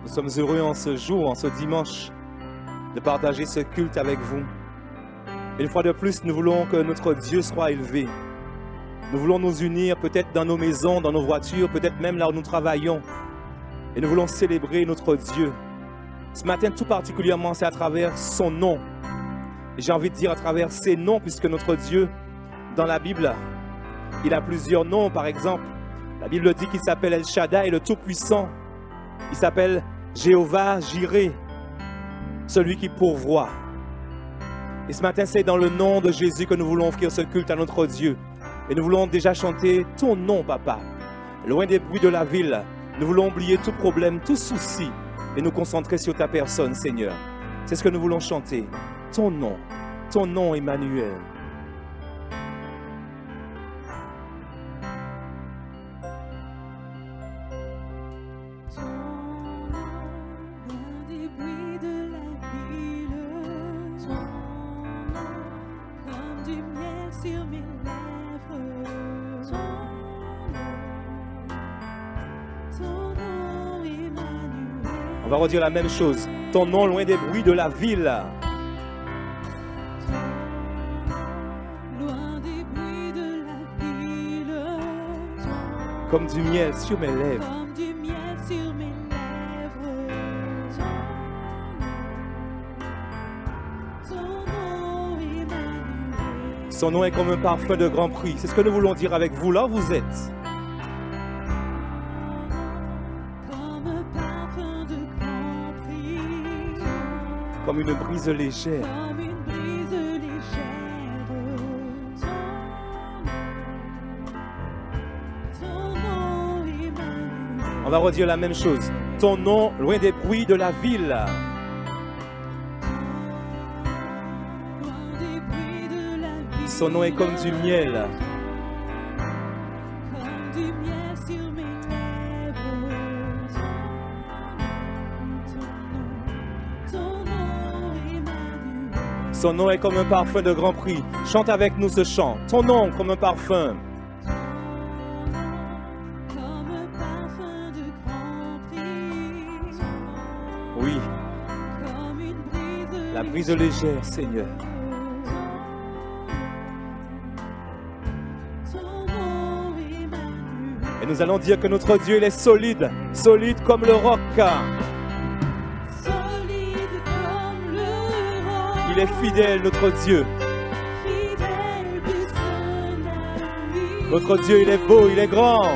Nous sommes heureux en ce jour, en ce dimanche, de partager ce culte avec vous. Une fois de plus, nous voulons que notre Dieu soit élevé. Nous voulons nous unir peut-être dans nos maisons, dans nos voitures, peut-être même là où nous travaillons. Et nous voulons célébrer notre Dieu. Ce matin, tout particulièrement, c'est à travers son nom. J'ai envie de dire à travers ses noms, puisque notre Dieu, dans la Bible, il a plusieurs noms. Par exemple, la Bible dit qu'il s'appelle El Shaddai, le Tout-Puissant. Il s'appelle Jéhovah Jireh, celui qui pourvoit. Et ce matin, c'est dans le nom de Jésus que nous voulons offrir ce culte à notre Dieu. Et nous voulons déjà chanter ton nom, Papa. Loin des bruits de la ville, nous voulons oublier tout problème, tout souci et nous concentrer sur ta personne, Seigneur. C'est ce que nous voulons chanter. Ton nom, Emmanuel. On va redire la même chose. Ton nom loin des bruits de la ville. Comme du miel sur mes lèvres. Son nom est comme un parfum de grand prix. C'est ce que nous voulons dire avec vous là où vous êtes. Comme une brise légère. On va redire la même chose. Ton nom, loin des bruits de la ville. Son nom est comme du miel. Son nom est comme un parfum de grand prix. Chante avec nous ce chant. Ton nom comme un parfum. Oui. La brise légère, Seigneur. Et nous allons dire que notre Dieu, il est solide. Solide comme le roc. Il est fidèle, notre Dieu. Notre Dieu, il est beau, il est grand.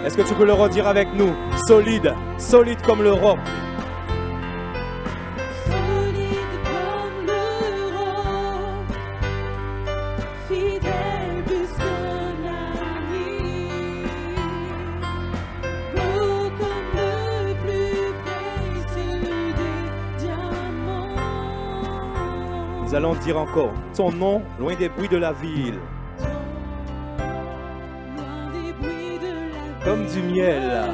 Est-ce que tu peux le redire avec nous? Solide, solide comme le roc. Nous allons dire encore, ton nom, loin des bruits de la ville. Comme du miel.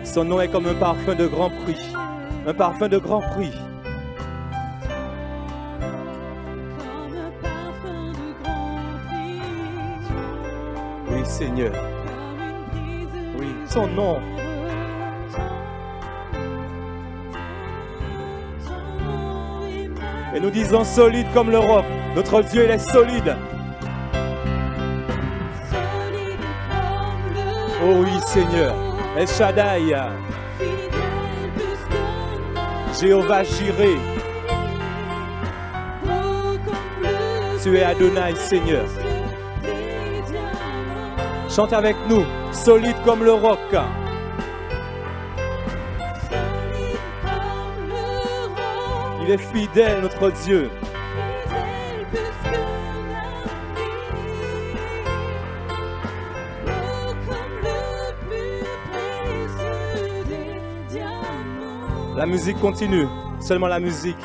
Son nom est comme un parfum de grand prix. Un parfum de grand prix. Oui, Seigneur. Oui, son nom. Et nous disons solide comme le roc. Notre Dieu, il est solide. Oh oui, Seigneur. El Shaddai. Jéhovah Jireh. Tu es Adonai, Seigneur. Chante avec nous, solide comme le roc. Il est fidèle, notre Dieu. La musique continue, seulement la musique.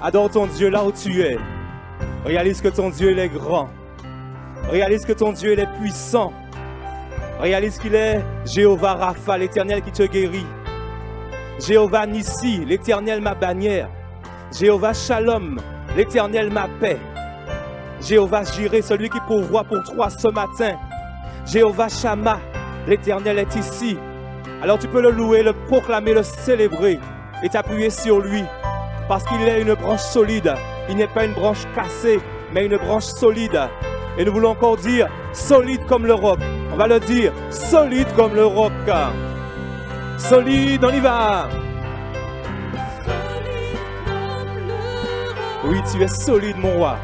Adore ton Dieu là où tu es. Réalise que ton Dieu il est grand. Réalise que ton Dieu il est puissant. Réalise qu'il est Jéhovah Rapha, l'Éternel qui te guérit. Jéhovah Nissi, l'Éternel ma bannière. Jéhovah Shalom, l'Éternel ma paix. Jéhovah Jireh, celui qui pourvoit pour toi ce matin. Jéhovah Shammah, l'Éternel est ici. Alors tu peux le louer, le proclamer, le célébrer et t'appuyer sur lui. Parce qu'il est une branche solide. Il n'est pas une branche cassée, mais une branche solide. Et nous voulons encore dire solide comme le roc. On va le dire, solide comme le roc. Solide, on y va. Oui, tu es solide, mon roi.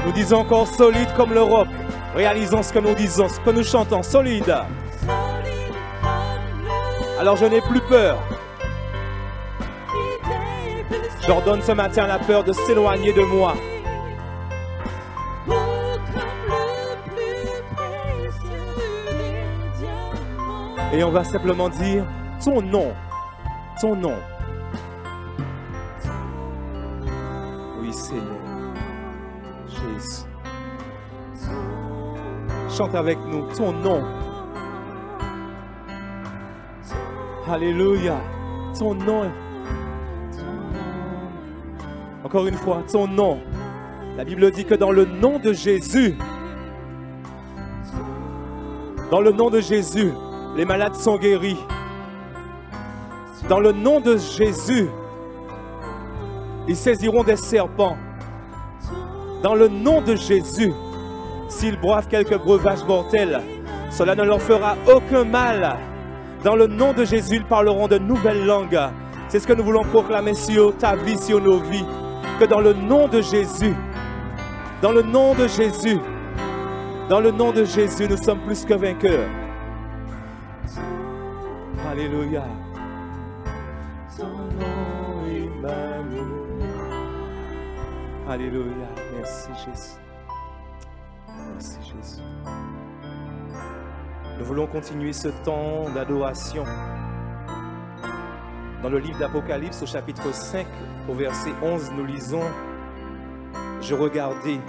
Nous disons encore solide comme le roc. Réalisons ce que nous disons, ce que nous chantons. Solide. Alors je n'ai plus peur. J'ordonne ce matin la peur de s'éloigner de moi. Et on va simplement dire ton nom. Ton nom. Oui, Seigneur. Jésus. Chante avec nous ton nom. Alléluia. Ton nom. Encore une fois, ton nom. La Bible dit que dans le nom de Jésus, les malades sont guéris. Dans le nom de Jésus, ils saisiront des serpents. Dans le nom de Jésus, s'ils boivent quelques breuvages mortels, cela ne leur fera aucun mal. Dans le nom de Jésus, ils parleront de nouvelles langues. C'est ce que nous voulons proclamer sur ta vie, sur nos vies. Que dans le nom de Jésus, dans le nom de Jésus, nous sommes plus que vainqueurs. Alléluia. Ton nom, Emmanuel. Alléluia. Merci Jésus. Merci Jésus. Nous voulons continuer ce temps d'adoration. Dans le livre d'Apocalypse, au chapitre 5, au verset 11, nous lisons « Je regardais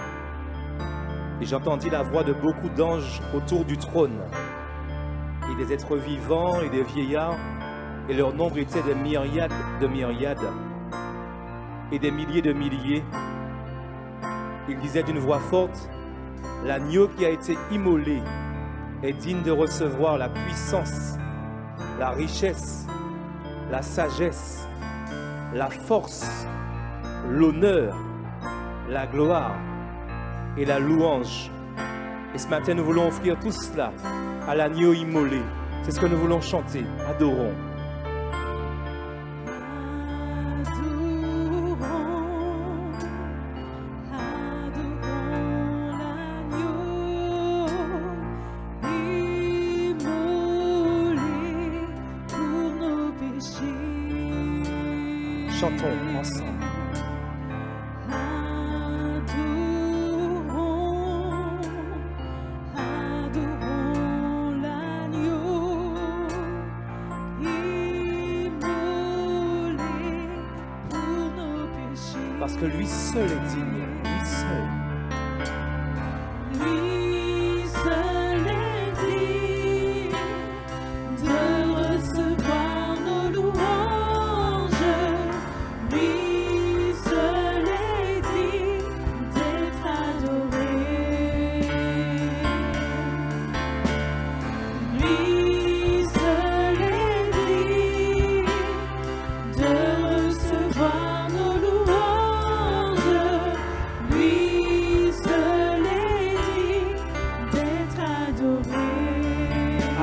et j'entendis la voix de beaucoup d'anges autour du trône, et des êtres vivants et des vieillards, et leur nombre était de myriades, et des milliers de milliers. Ils disaient d'une voix forte, « L'agneau qui a été immolé est digne de recevoir la puissance, la richesse, la sagesse, la force, l'honneur, la gloire et la louange. » Et ce matin, nous voulons offrir tout cela à l'agneau immolé. C'est ce que nous voulons chanter. Adorons. Chantons ensemble. Adorons l'agneau immolé pour nos péchés. Parce que lui seul est digne, lui seul. Lui seul est digne de recevoir nos louanges. Lui seul est digne d'être adoré. Lui seul est digne de recevoir nos louanges. Lui seul est digne d'être adoré.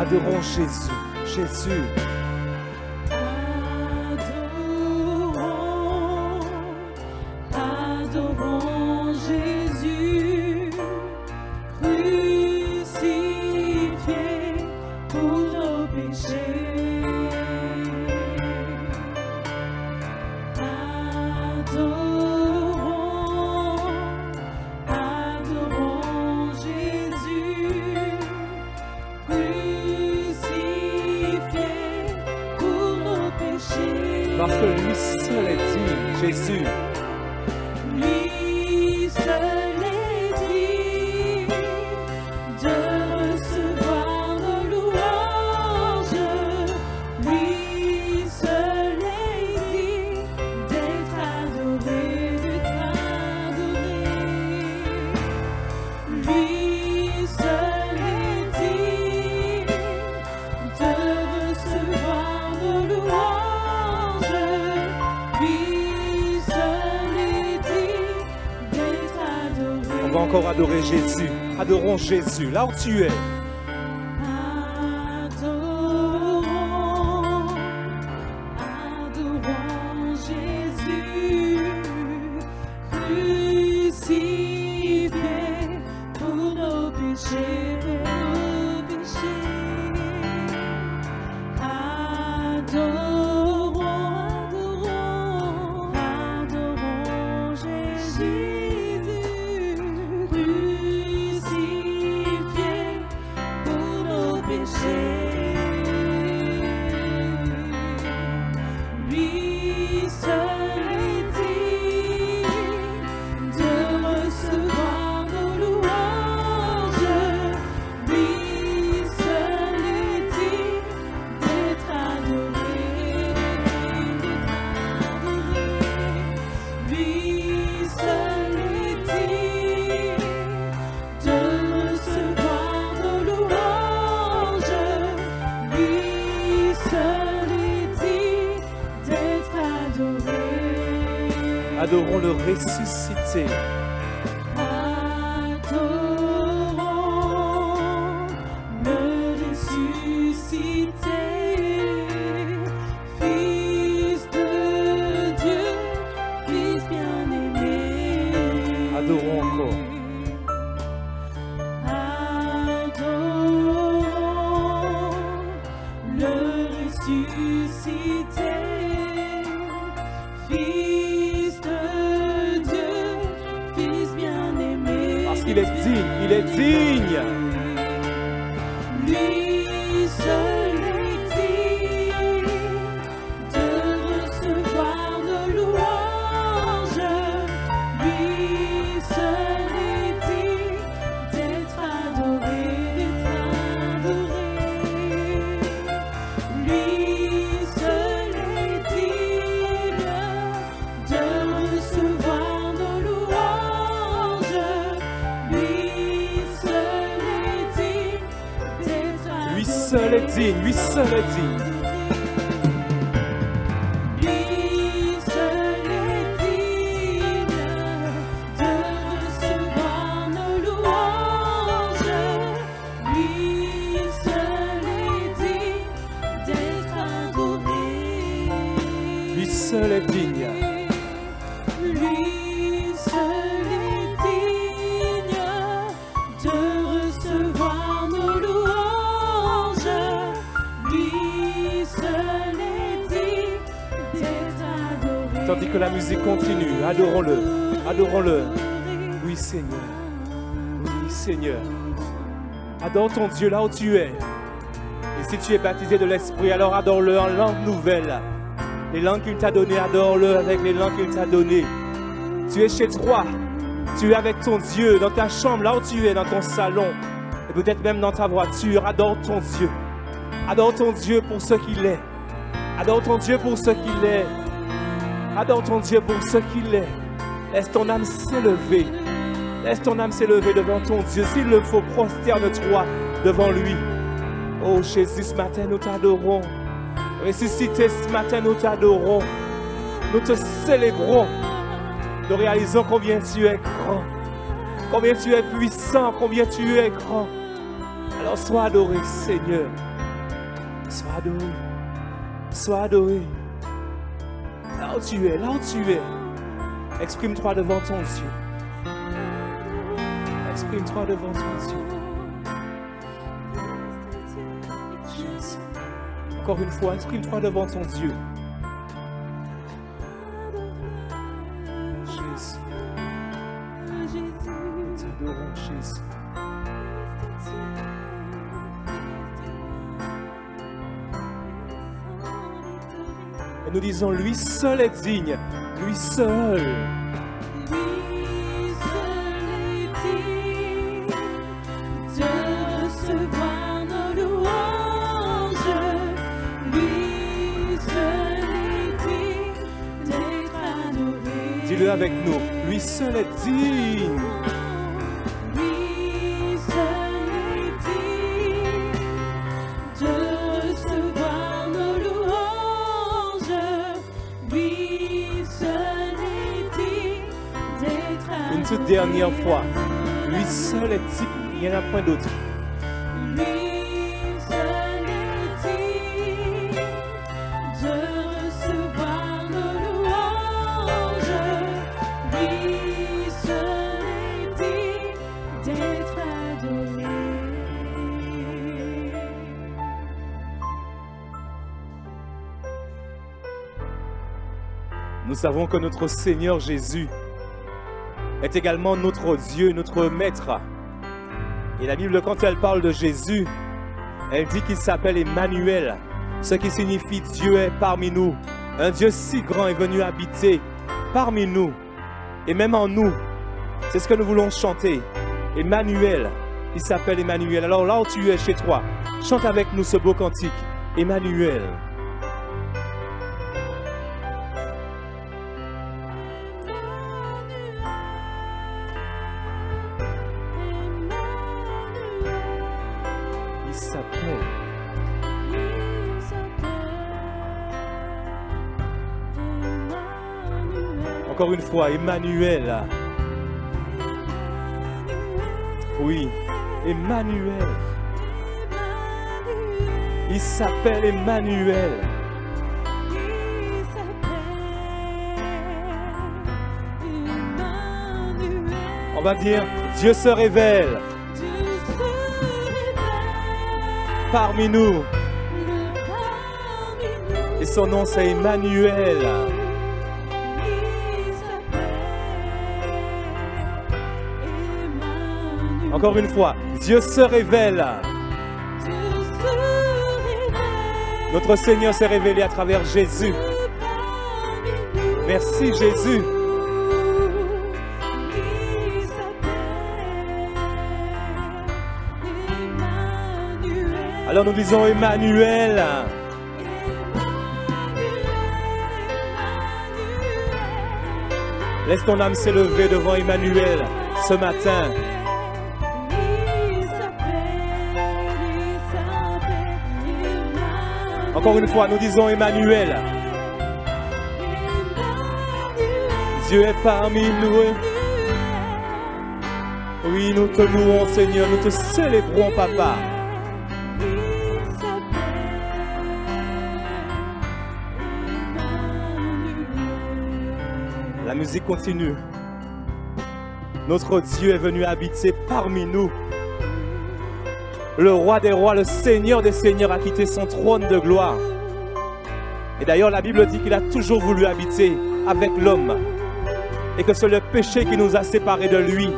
Adorons Jésus, Jésus. Adorons Jésus, crucifié pour nos péchés. Adorons Jésus, crucifié pour nos péchés. Parce que lui seul est digne, Jésus. Lui encore adorer Jésus. Adorons Jésus, là où tu es. Adorons Jésus, crucifié pour nos péchés, Adorons Jésus, crucifié pour nos péchés. Lui seul est digne de recevoir nos louanges. Lui seul est digne d'être adoré. Lui seul est digne de recevoir nos louanges. Lui seul est digne d'être adoré. Adorons le ressuscité. Adorons le ressuscité, Fils de Dieu, Fils bien-aimé. Adorons encore. Adorons le ressuscité, Fils de Dieu, Fils bien-aimé. Parce qu'il est digne, il est digne. Lui seul est digne de recevoir nos louanges. Lui seul est digne d'être adoré, Lui seul est digne de recevoir nos louanges. Lui seul est digne d'être adoré. Lui seul est digne, lui seul est digne. Lui seul est digne de recevoir nos louanges. Lui seul est digne d'être adoré. Lui seul est digne. Lui seul est digne de recevoir nos louanges. Lui seul est digne d'être adoré. Tandis que la musique continue, adorons-le, adorons-le. Oui Seigneur, oui Seigneur. Adore ton Dieu là où tu es. Et si tu es baptisé de l'Esprit, alors adore-le en langue nouvelle. Les langues qu'il t'a données, adore-le avec les langues qu'il t'a données. Tu es chez toi, tu es avec ton Dieu, dans ta chambre, là où tu es, dans ton salon, et peut-être même dans ta voiture. Adore ton Dieu. Adore ton Dieu pour ce qu'il est. Adore ton Dieu pour ce qu'il est. Adore ton Dieu pour ce qu'il est. Laisse ton âme s'élever. Laisse ton âme s'élever devant ton Dieu. S'il le faut, prosterne-toi devant lui. Oh Jésus, ce matin, nous t'adorons. Ressuscité, ce matin, nous t'adorons. Nous te célébrons. Nous réalisons combien tu es grand. Combien tu es puissant. Combien tu es grand. Alors sois adoré, Seigneur. Sois adoré. Sois adoré. Là où tu es, là où tu es. Exprime-toi devant ton Dieu. Exprime-toi devant ton Dieu. Jésus. Encore une fois, exprime-toi devant ton Dieu. Jésus. Nous t'adorons, Jésus. Et nous disons, lui seul est digne. Lui seul. Lui seul est digne de recevoir nos louanges. Lui seul est digne d'être adoré. Dis-le avec nous. Lui seul est digne. Lui seul est digne de recevoir nos louanges. Lui seul est digne d'être adoré. Une toute dernière fois. Lui seul est digne, il n'y en a point d'autre. Lui seul est digne de recevoir nos louanges. Lui seul est digne d'être adoré. Nous savons que notre Seigneur Jésus est également notre Dieu, notre Maître. Et la Bible, quand elle parle de Jésus, elle dit qu'il s'appelle Emmanuel, ce qui signifie Dieu est parmi nous. Un Dieu si grand est venu habiter parmi nous, et même en nous. C'est ce que nous voulons chanter. Emmanuel, il s'appelle Emmanuel. Alors là où tu es chez toi, chante avec nous ce beau cantique, Emmanuel. Il s'appelle. Encore une fois, Emmanuel. Oui, Emmanuel. Il s'appelle Emmanuel. On va dire, Dieu se révèle parmi nous. Et son nom c'est Emmanuel. Encore une fois, Dieu se révèle. Notre Seigneur s'est révélé à travers Jésus. Merci Jésus. Alors nous disons Emmanuel. Laisse ton âme s'élever devant Emmanuel ce matin. Encore une fois, nous disons Emmanuel. Dieu est parmi nous. Oui, nous te louons, Seigneur. Nous te célébrons, Papa. La musique continue. Notre Dieu est venu habiter parmi nous. Le roi des rois, le Seigneur des seigneurs a quitté son trône de gloire. Et d'ailleurs, la Bible dit qu'il a toujours voulu habiter avec l'homme. Et que c'est le péché qui nous a séparés de lui.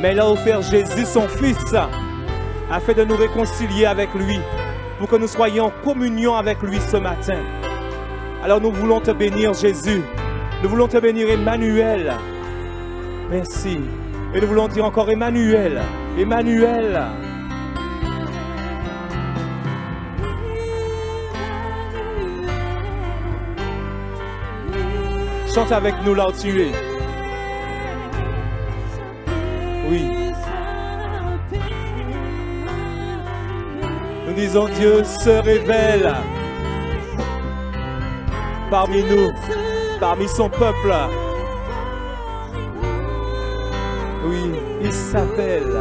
Mais il a offert Jésus, son Fils, afin de nous réconcilier avec lui, pour que nous soyons en communion avec lui ce matin. Alors nous voulons te bénir, Jésus. Nous voulons te bénir, Emmanuel. Merci. Et nous voulons dire encore Emmanuel. Emmanuel. Chante avec nous là où tu es. Oui. Nous disons Dieu se révèle parmi nous, parmi son peuple. Oui, il s'appelle.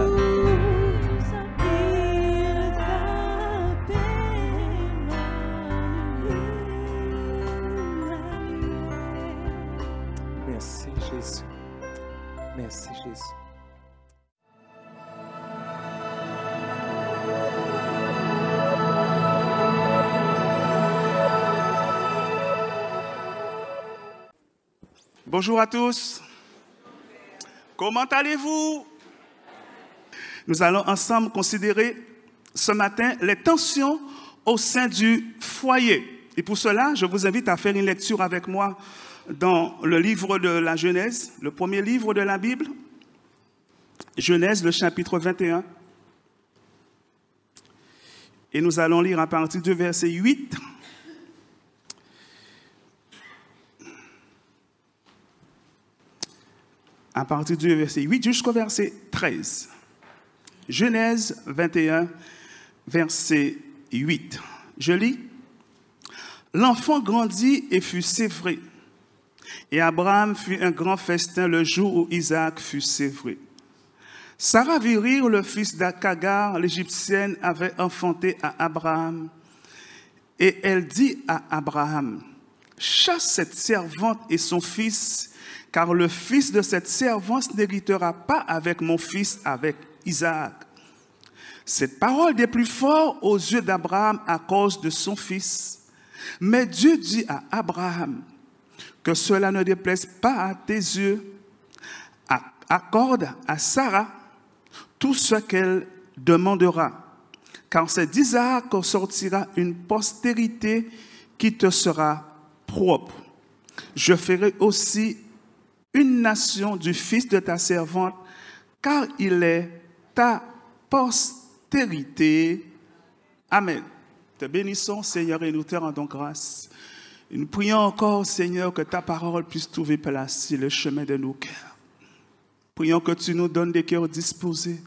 Merci Jésus. Merci Jésus. Bonjour à tous. Comment allez-vous? Nous allons ensemble considérer ce matin les tensions au sein du foyer. Et pour cela, je vous invite à faire une lecture avec moi dans le livre de la Genèse, le premier livre de la Bible, Genèse, le chapitre 21. Et nous allons lire à partir du verset 8. À partir du verset 8 jusqu'au verset 13. Genèse 21, verset 8. Je lis. L'enfant grandit et fut sévré. Et Abraham fit un grand festin le jour où Isaac fut sévré. Sarah vit rire le fils qu'Agar, l'Égyptienne, avait enfanté à Abraham. Et elle dit à Abraham, « Chasse cette servante et son fils, car le fils de cette servante n'héritera pas avec mon fils, avec Isaac. » Cette parole des plus forts aux yeux d'Abraham à cause de son fils. Mais Dieu dit à Abraham, « Que cela ne déplaise pas à tes yeux. Accorde à Sarah tout ce qu'elle demandera, car c'est d'Isaac qu'en sortira une postérité qui te sera propre. Je ferai aussi une nation du fils de ta servante, car il est ta postérité. » Amen. Te bénissons, Seigneur, et nous te rendons grâce. Et nous prions encore, Seigneur, que ta parole puisse trouver place sur le chemin de nos cœurs. Prions que tu nous donnes des cœurs disposés,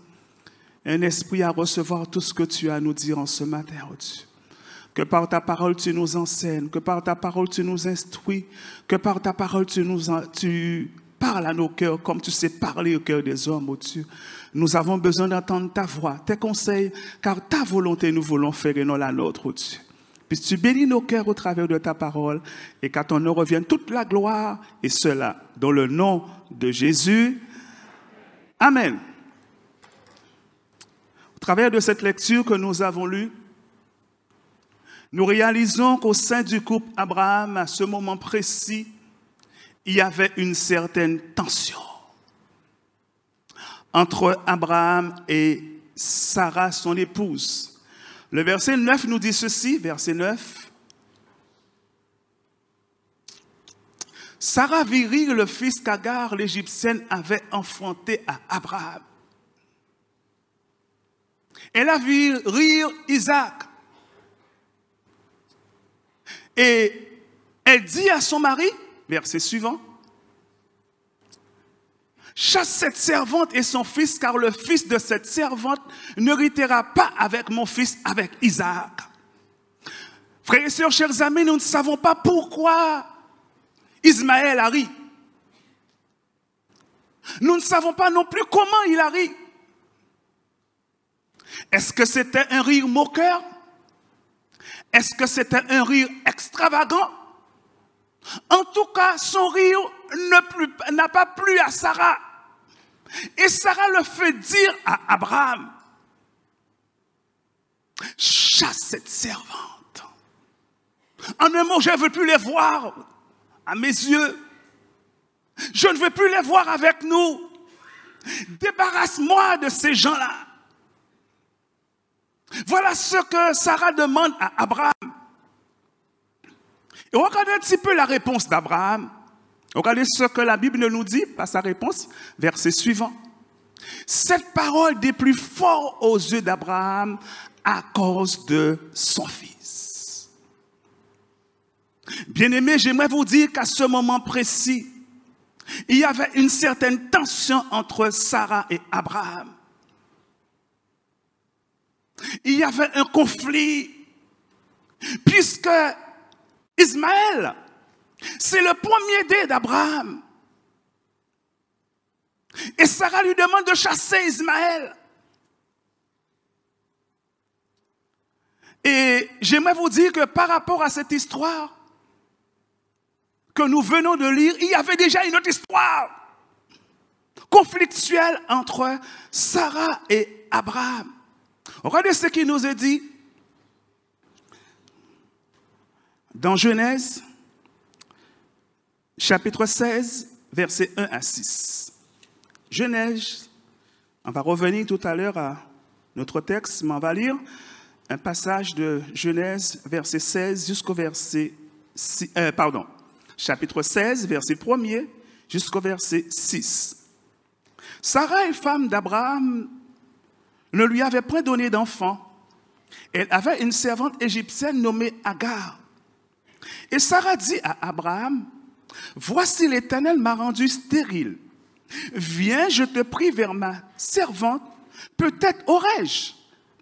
un esprit à recevoir tout ce que tu as à nous dire en ce matin, oh Dieu. Que par ta parole tu nous enseignes, que par ta parole tu nous instruis, que par ta parole tu parles à nos cœurs comme tu sais parler au cœur des hommes, oh Dieu. Nous avons besoin d'entendre ta voix, tes conseils, car ta volonté nous voulons faire et non la nôtre, oh Dieu. Puisses tu bénis nos cœurs au travers de ta parole et qu'à ton nom revienne toute la gloire et cela dans le nom de Jésus. Amen. Au travers de cette lecture que nous avons lue, nous réalisons qu'au sein du couple Abraham, à ce moment précis, il y avait une certaine tension entre Abraham et Sarah, son épouse. Le verset 9 nous dit ceci, verset 9. Sarah vit rire le fils qu'Agar, l'Égyptienne, avait enfanté à Abraham. Elle a vu rire Isaac. Et elle dit à son mari, verset suivant, « Chasse cette servante et son fils, car le fils de cette servante n'héritera pas avec mon fils, avec Isaac. » Frères et sœurs, chers amis, nous ne savons pas pourquoi Ismaël a ri. Nous ne savons pas non plus comment il a ri. Est-ce que c'était un rire moqueur? Est-ce que c'était un rire extravagant? En tout cas, son rire n'a pas plu à Sarah. Et Sarah le fait dire à Abraham, « Chasse cette servante. » En un mot, je ne veux plus les voir à mes yeux. Je ne veux plus les voir avec nous. Débarrasse-moi de ces gens-là. Voilà ce que Sarah demande à Abraham. Et regardez un petit peu la réponse d'Abraham. Regardez ce que la Bible nous dit par sa réponse, verset suivant. Cette parole des plus forts aux yeux d'Abraham à cause de son fils. Bien-aimés, j'aimerais vous dire qu'à ce moment précis, il y avait une certaine tension entre Sarah et Abraham. Il y avait un conflit, puisque Ismaël, c'est le premier-né d'Abraham. Et Sarah lui demande de chasser Ismaël. Et j'aimerais vous dire que par rapport à cette histoire que nous venons de lire, il y avait déjà une autre histoire conflictuelle entre Sarah et Abraham. Regardez ce qui nous est dit dans Genèse, chapitre 16, versets 1 à 6. Genèse, on va revenir tout à l'heure à notre texte, mais on va lire un passage de Genèse, verset 16 jusqu'au verset 6, chapitre 16, verset 1er jusqu'au verset 6. Sarah, femme d'Abraham, ne lui avait point donné d'enfant. Elle avait une servante égyptienne nommée Agar. Et Sarah dit à Abraham, « Voici l'Éternel m'a rendu stérile. Viens, je te prie, vers ma servante, peut-être aurai-je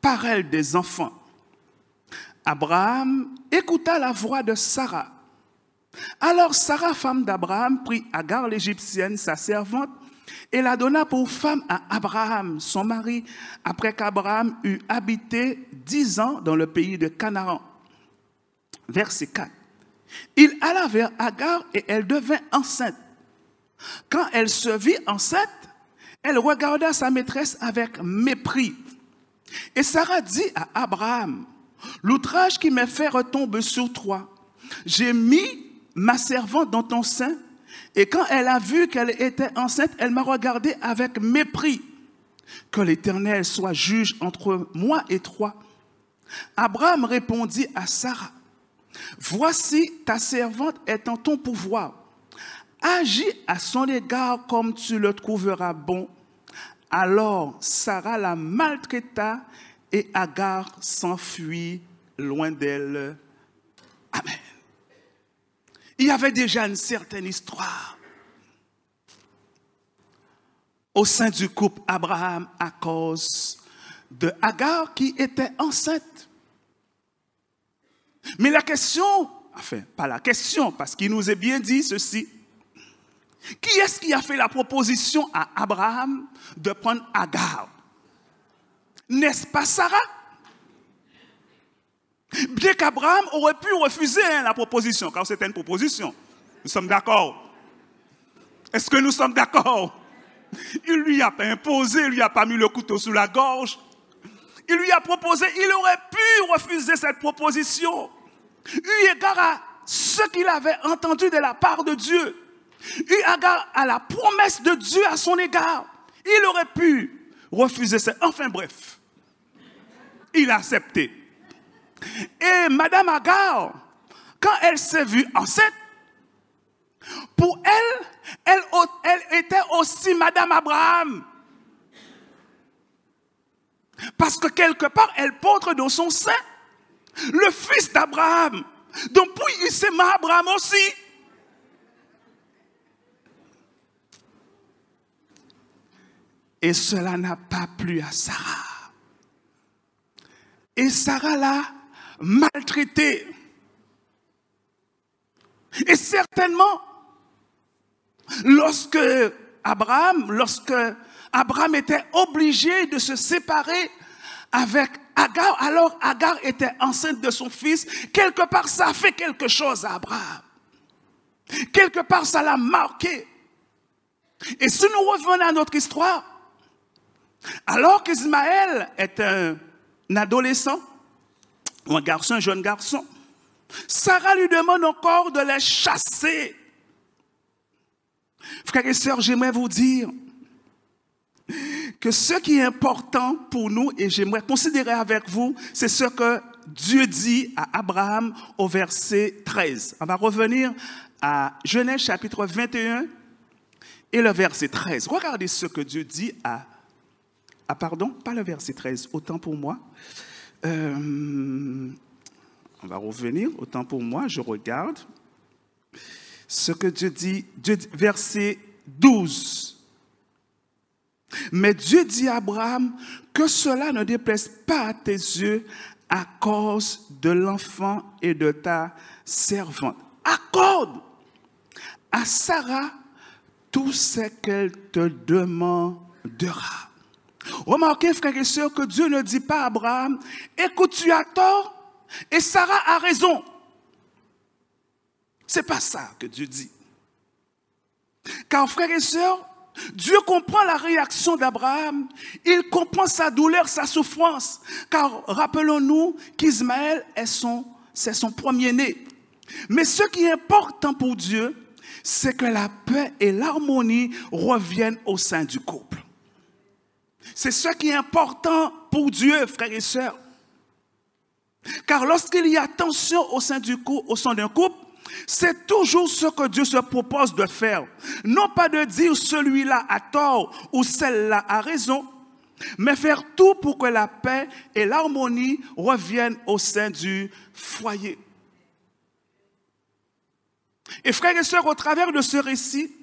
par elle des enfants. » Abraham écouta la voix de Sarah. Alors Sarah, femme d'Abraham, prit Agar l'Égyptienne, sa servante, et la donna pour femme à Abraham, son mari, après qu'Abraham eut habité 10 ans dans le pays de Canaan. Verset 4. Il alla vers Agar et elle devint enceinte. Quand elle se vit enceinte, elle regarda sa maîtresse avec mépris. Et Sarah dit à Abraham, « L'outrage qui m'est fait retombe sur toi. J'ai mis ma servante dans ton sein, et quand elle a vu qu'elle était enceinte, elle m'a regardé avec mépris. Que l'Éternel soit juge entre moi et toi. » Abraham répondit à Sarah, « Voici ta servante est en ton pouvoir. Agis à son égard comme tu le trouveras bon. » Alors Sarah la maltraita et Agar s'enfuit loin d'elle. Amen. Il y avait déjà une certaine histoire au sein du couple Abraham à cause de Agar qui était enceinte. Mais la question, enfin pas la question parce qu'il nous est bien dit ceci. Qui est-ce qui a fait la proposition à Abraham de prendre Agar? N'est-ce pas Sarah? Bien qu'Abraham aurait pu refuser la proposition, car c'était une proposition. Nous sommes d'accord. Est-ce que nous sommes d'accord? Il ne lui a pas imposé, il ne lui a pas mis le couteau sous la gorge. Il lui a proposé, il aurait pu refuser cette proposition. Eu égard à ce qu'il avait entendu de la part de Dieu. Eu égard à la promesse de Dieu à son égard. Il aurait pu refuser ça. Enfin bref, il a accepté. Et Madame Agar, quand elle s'est vue enceinte, pour elle était aussi Madame Abraham. Parce que quelque part, elle porte dans son sein le fils d'Abraham. Donc puis il s'aime Abraham aussi. Et cela n'a pas plu à Sarah. Et Sarah l'a maltraité. Et certainement, lorsque Abraham était obligé de se séparer avec Agar, alors Agar était enceinte de son fils, quelque part ça a fait quelque chose à Abraham. Quelque part ça l'a marqué. Et si nous revenons à notre histoire, alors qu'Ismaël est un adolescent, ou un jeune garçon, Sarah lui demande encore de les chasser. Frères et sœurs, j'aimerais vous dire que ce qui est important pour nous, et j'aimerais considérer avec vous, c'est ce que Dieu dit à Abraham au verset 13. On va revenir à Genèse chapitre 21 et le verset 13. Regardez ce que Dieu dit pardon, pas le verset 13, autant pour moi. On va revenir, autant pour moi, je regarde. Ce que Dieu dit, verset 12. Mais Dieu dit à Abraham que cela ne déplaise pas à tes yeux à cause de l'enfant et de ta servante. Accorde à Sarah tout ce qu'elle te demandera. Remarquez, frères et sœurs, que Dieu ne dit pas à Abraham, écoute, tu as tort et Sarah a raison. Ce n'est pas ça que Dieu dit. Car, frères et sœurs, Dieu comprend la réaction d'Abraham. Il comprend sa douleur, sa souffrance. Car rappelons-nous qu'Ismaël c'est son premier-né. Mais ce qui est important pour Dieu, c'est que la paix et l'harmonie reviennent au sein du couple. C'est ce qui est important pour Dieu, frères et sœurs. Car lorsqu'il y a tension au sein d'un couple, c'est toujours ce que Dieu se propose de faire. Non pas de dire celui-là a tort ou celle-là a raison, mais faire tout pour que la paix et l'harmonie reviennent au sein du foyer. Et frères et sœurs, au travers de ce récit,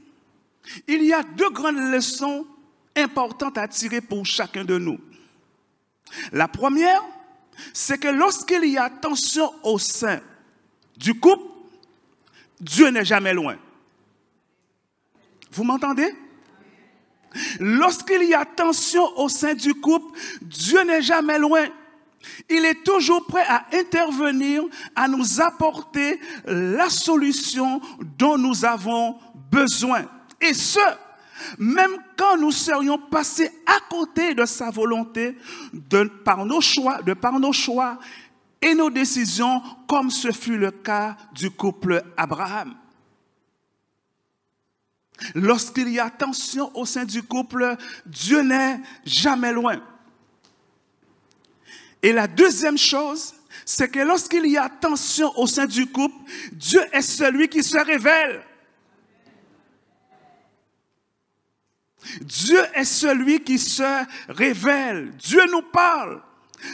il y a deux grandes leçons importantes à tirer pour chacun de nous. La première, c'est que lorsqu'il y a tension au sein du couple, Dieu n'est jamais loin. Vous m'entendez? Lorsqu'il y a tension au sein du couple, Dieu n'est jamais loin. Il est toujours prêt à intervenir, à nous apporter la solution dont nous avons besoin. Et ce, même quand nous serions passés à côté de sa volonté, par nos choix et nos décisions, comme ce fut le cas du couple Abraham. Lorsqu'il y a tension au sein du couple, Dieu n'est jamais loin. Et la deuxième chose, c'est que lorsqu'il y a tension au sein du couple, Dieu est celui qui se révèle. Dieu est celui qui se révèle. Dieu nous parle.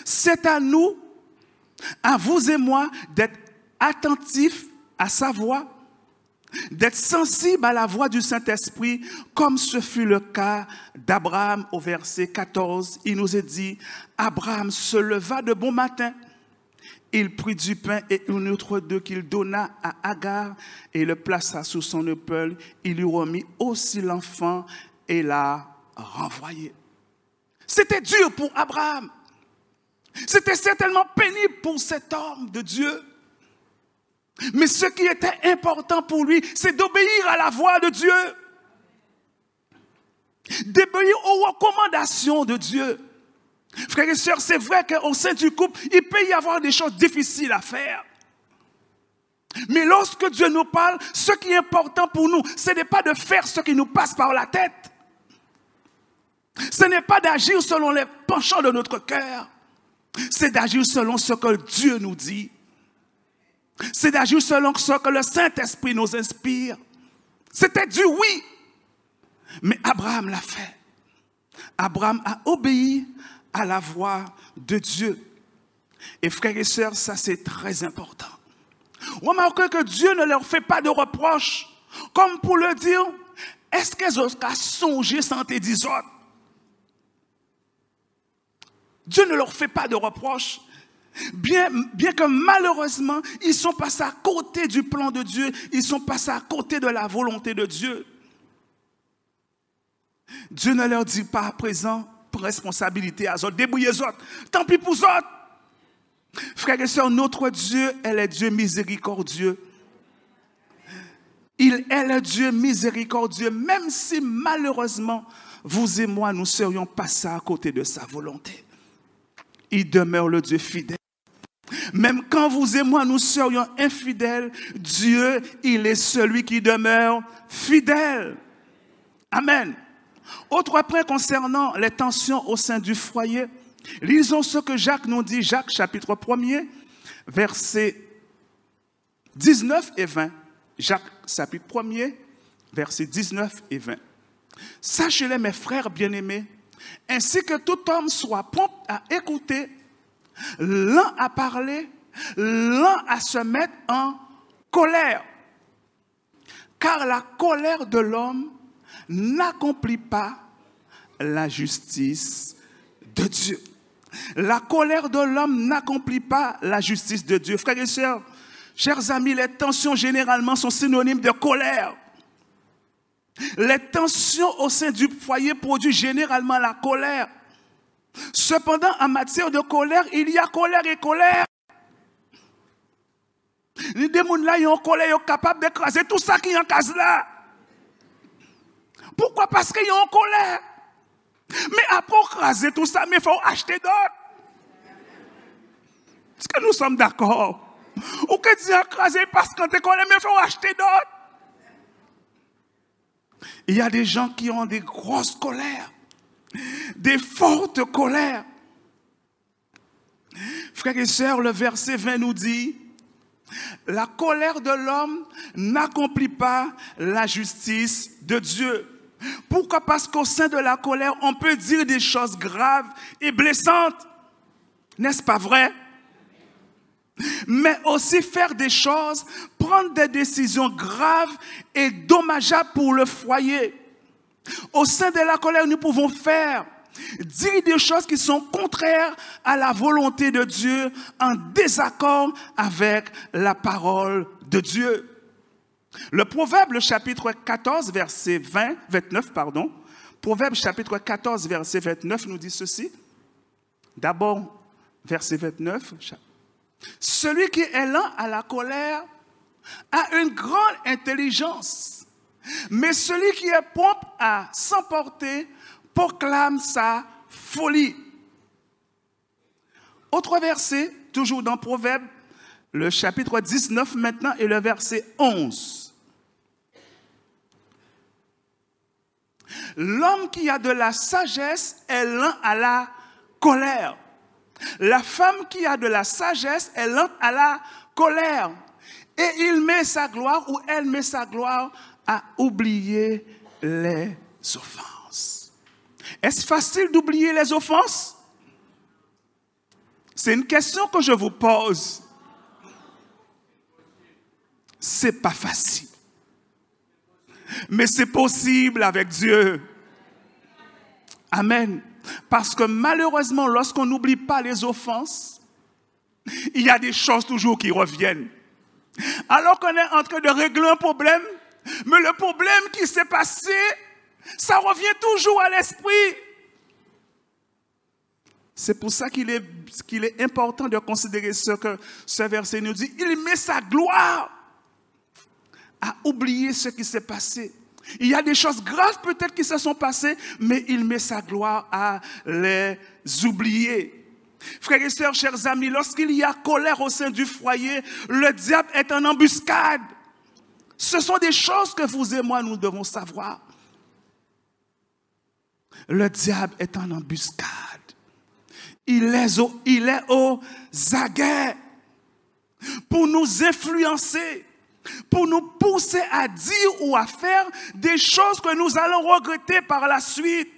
C'est à nous, à vous et moi, d'être attentifs à sa voix, d'être sensibles à la voix du Saint-Esprit, comme ce fut le cas d'Abraham au verset 14. Il nous est dit, Abraham se leva de bon matin, il prit du pain et une autre d'eux qu'il donna à Agar et le plaça sous son épaule. Il lui remit aussi l'enfant et l'a renvoyé. C'était dur pour Abraham. C'était certainement pénible pour cet homme de Dieu. Mais ce qui était important pour lui, c'est d'obéir à la voix de Dieu. D'obéir aux recommandations de Dieu. Frères et sœurs, c'est vrai qu'au sein du couple, il peut y avoir des choses difficiles à faire. Mais lorsque Dieu nous parle, ce qui est important pour nous, ce n'est pas de faire ce qui nous passe par la tête. Ce n'est pas d'agir selon les penchants de notre cœur. C'est d'agir selon ce que Dieu nous dit. C'est d'agir selon ce que le Saint-Esprit nous inspire. C'était du oui. Mais Abraham l'a fait. Abraham a obéi à la voix de Dieu. Et frères et sœurs, ça c'est très important. Remarquez que Dieu ne leur fait pas de reproches. Comme pour le dire, est-ce qu'ils ont songé sans te dire autres? Dieu ne leur fait pas de reproches. Bien que malheureusement, ils sont passés à côté du plan de Dieu, ils sont passés à côté de la volonté de Dieu. Dieu ne leur dit pas à présent, pour responsabilité à eux, débrouillez eux, tant pis pour eux. Frères et sœurs, notre Dieu, elle est Dieu miséricordieux. Il est le Dieu miséricordieux, même si malheureusement, vous et moi, nous serions passés à côté de sa volonté. Il demeure le Dieu fidèle. Même quand vous et moi, nous serions infidèles, Dieu, il est celui qui demeure fidèle. Amen. Autre point concernant les tensions au sein du foyer, lisons ce que Jacques nous dit, Jacques chapitre 1er, versets 19 et 20. Jacques chapitre 1er, versets 19 et 20. Sachez-le, mes frères bien-aimés, ainsi que tout homme soit prompt à écouter, l'un à parler, l'un à se mettre en colère. Car la colère de l'homme n'accomplit pas la justice de Dieu. La colère de l'homme n'accomplit pas la justice de Dieu. Frères et sœurs, chers amis, les tensions généralement sont synonymes de colère. Les tensions au sein du foyer produisent généralement la colère. Cependant, en matière de colère, il y a colère et colère. Les démons là, ils ont colère, ils sont capables d'écraser tout ça qui est en case là. Pourquoi? Parce qu'ils ont colère. Mais après écraser tout ça, il faut acheter d'autres. Est-ce que nous sommes d'accord? Ou que tu as écrasé parce que tu es colère, mais il faut acheter d'autres. Il y a des gens qui ont des grosses colères, des fortes colères. Frères et sœurs, le verset 20 nous dit, la colère de l'homme n'accomplit pas la justice de Dieu. Pourquoi? Parce qu'au sein de la colère, on peut dire des choses graves et blessantes. N'est-ce pas vrai? Mais aussi faire des choses, prendre des décisions graves et dommageables pour le foyer. Au sein de la colère, nous pouvons dire des choses qui sont contraires à la volonté de Dieu, en désaccord avec la parole de Dieu. Le Proverbe, le chapitre 14, verset 29, Proverbe chapitre 14, verset 29 nous dit ceci. D'abord, verset 29. Celui qui est lent à la colère a une grande intelligence, mais celui qui est prompt à s'emporter proclame sa folie. Autre verset, toujours dans Proverbe, le chapitre 19 maintenant et le verset 11. L'homme qui a de la sagesse est lent à la colère. La femme qui a de la sagesse est lente à la colère. Et il met sa gloire, ou elle met sa gloire, à oublier les offenses. Est-ce facile d'oublier les offenses? C'est une question que je vous pose. C'est pas facile. Mais c'est possible avec Dieu. Amen. Parce que malheureusement, lorsqu'on n'oublie pas les offenses, il y a des choses toujours qui reviennent. Alors qu'on est en train de régler un problème, mais le problème qui s'est passé, ça revient toujours à l'esprit. C'est pour ça qu'il est important de considérer ce que ce verset nous dit. Il met sa gloire à oublier ce qui s'est passé. Il y a des choses graves peut-être qui se sont passées, mais il met sa gloire à les oublier. Frères et sœurs, chers amis, lorsqu'il y a colère au sein du foyer, le diable est en embuscade. Ce sont des choses que vous et moi, nous devons savoir. Le diable est en embuscade. Il est aux aguets pour nous influencer, pour nous pousser à dire ou à faire des choses que nous allons regretter par la suite.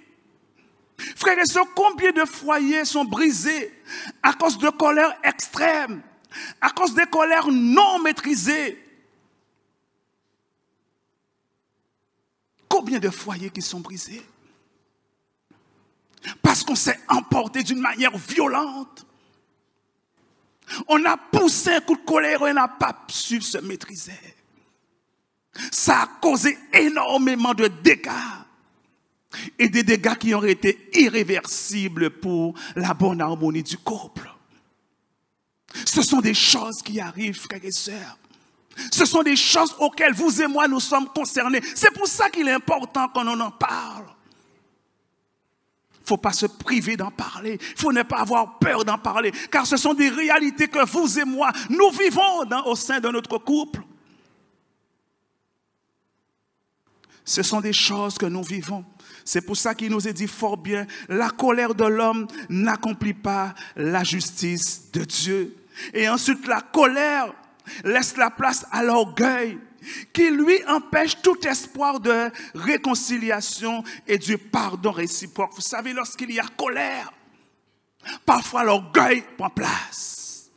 Frères et sœurs, combien de foyers sont brisés à cause de colère extrême, à cause de colères non maîtrisées? Combien de foyers qui sont brisés? Parce qu'on s'est emporté d'une manière violente. On a poussé un coup de colère et on n'a pas su se maîtriser. Ça a causé énormément de dégâts. Et des dégâts qui auraient été irréversibles pour la bonne harmonie du couple. Ce sont des choses qui arrivent, frères et sœurs. Ce sont des choses auxquelles vous et moi nous sommes concernés. C'est pour ça qu'il est important qu'on en parle. Il ne faut pas se priver d'en parler. Il faut ne pas avoir peur d'en parler. Car ce sont des réalités que vous et moi, nous vivons au sein de notre couple. Ce sont des choses que nous vivons. C'est pour ça qu'il nous est dit fort bien, la colère de l'homme n'accomplit pas la justice de Dieu. Et ensuite, la colère laisse la place à l'orgueil, qui lui empêche tout espoir de réconciliation et du pardon réciproque. Vous savez, lorsqu'il y a colère, parfois l'orgueil prend place.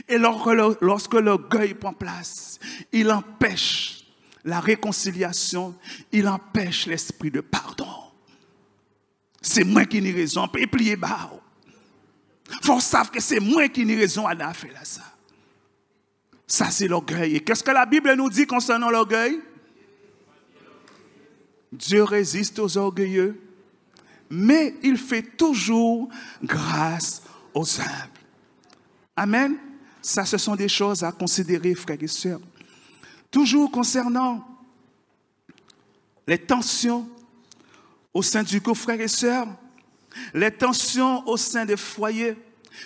Et lorsque l'orgueil prend place, il empêche la réconciliation, il empêche l'esprit de pardon. C'est moi qui n'ai raison, et plier bas. Il faut savoir que c'est moi qui n'ai raison à la faire ça. Ça, c'est l'orgueil. Et qu'est-ce que la Bible nous dit concernant l'orgueil? Dieu résiste aux orgueilleux, mais il fait toujours grâce aux humbles. Amen. Ça, ce sont des choses à considérer, frères et sœurs. Toujours concernant les tensions au sein du couple, frères et sœurs, les tensions au sein des foyers,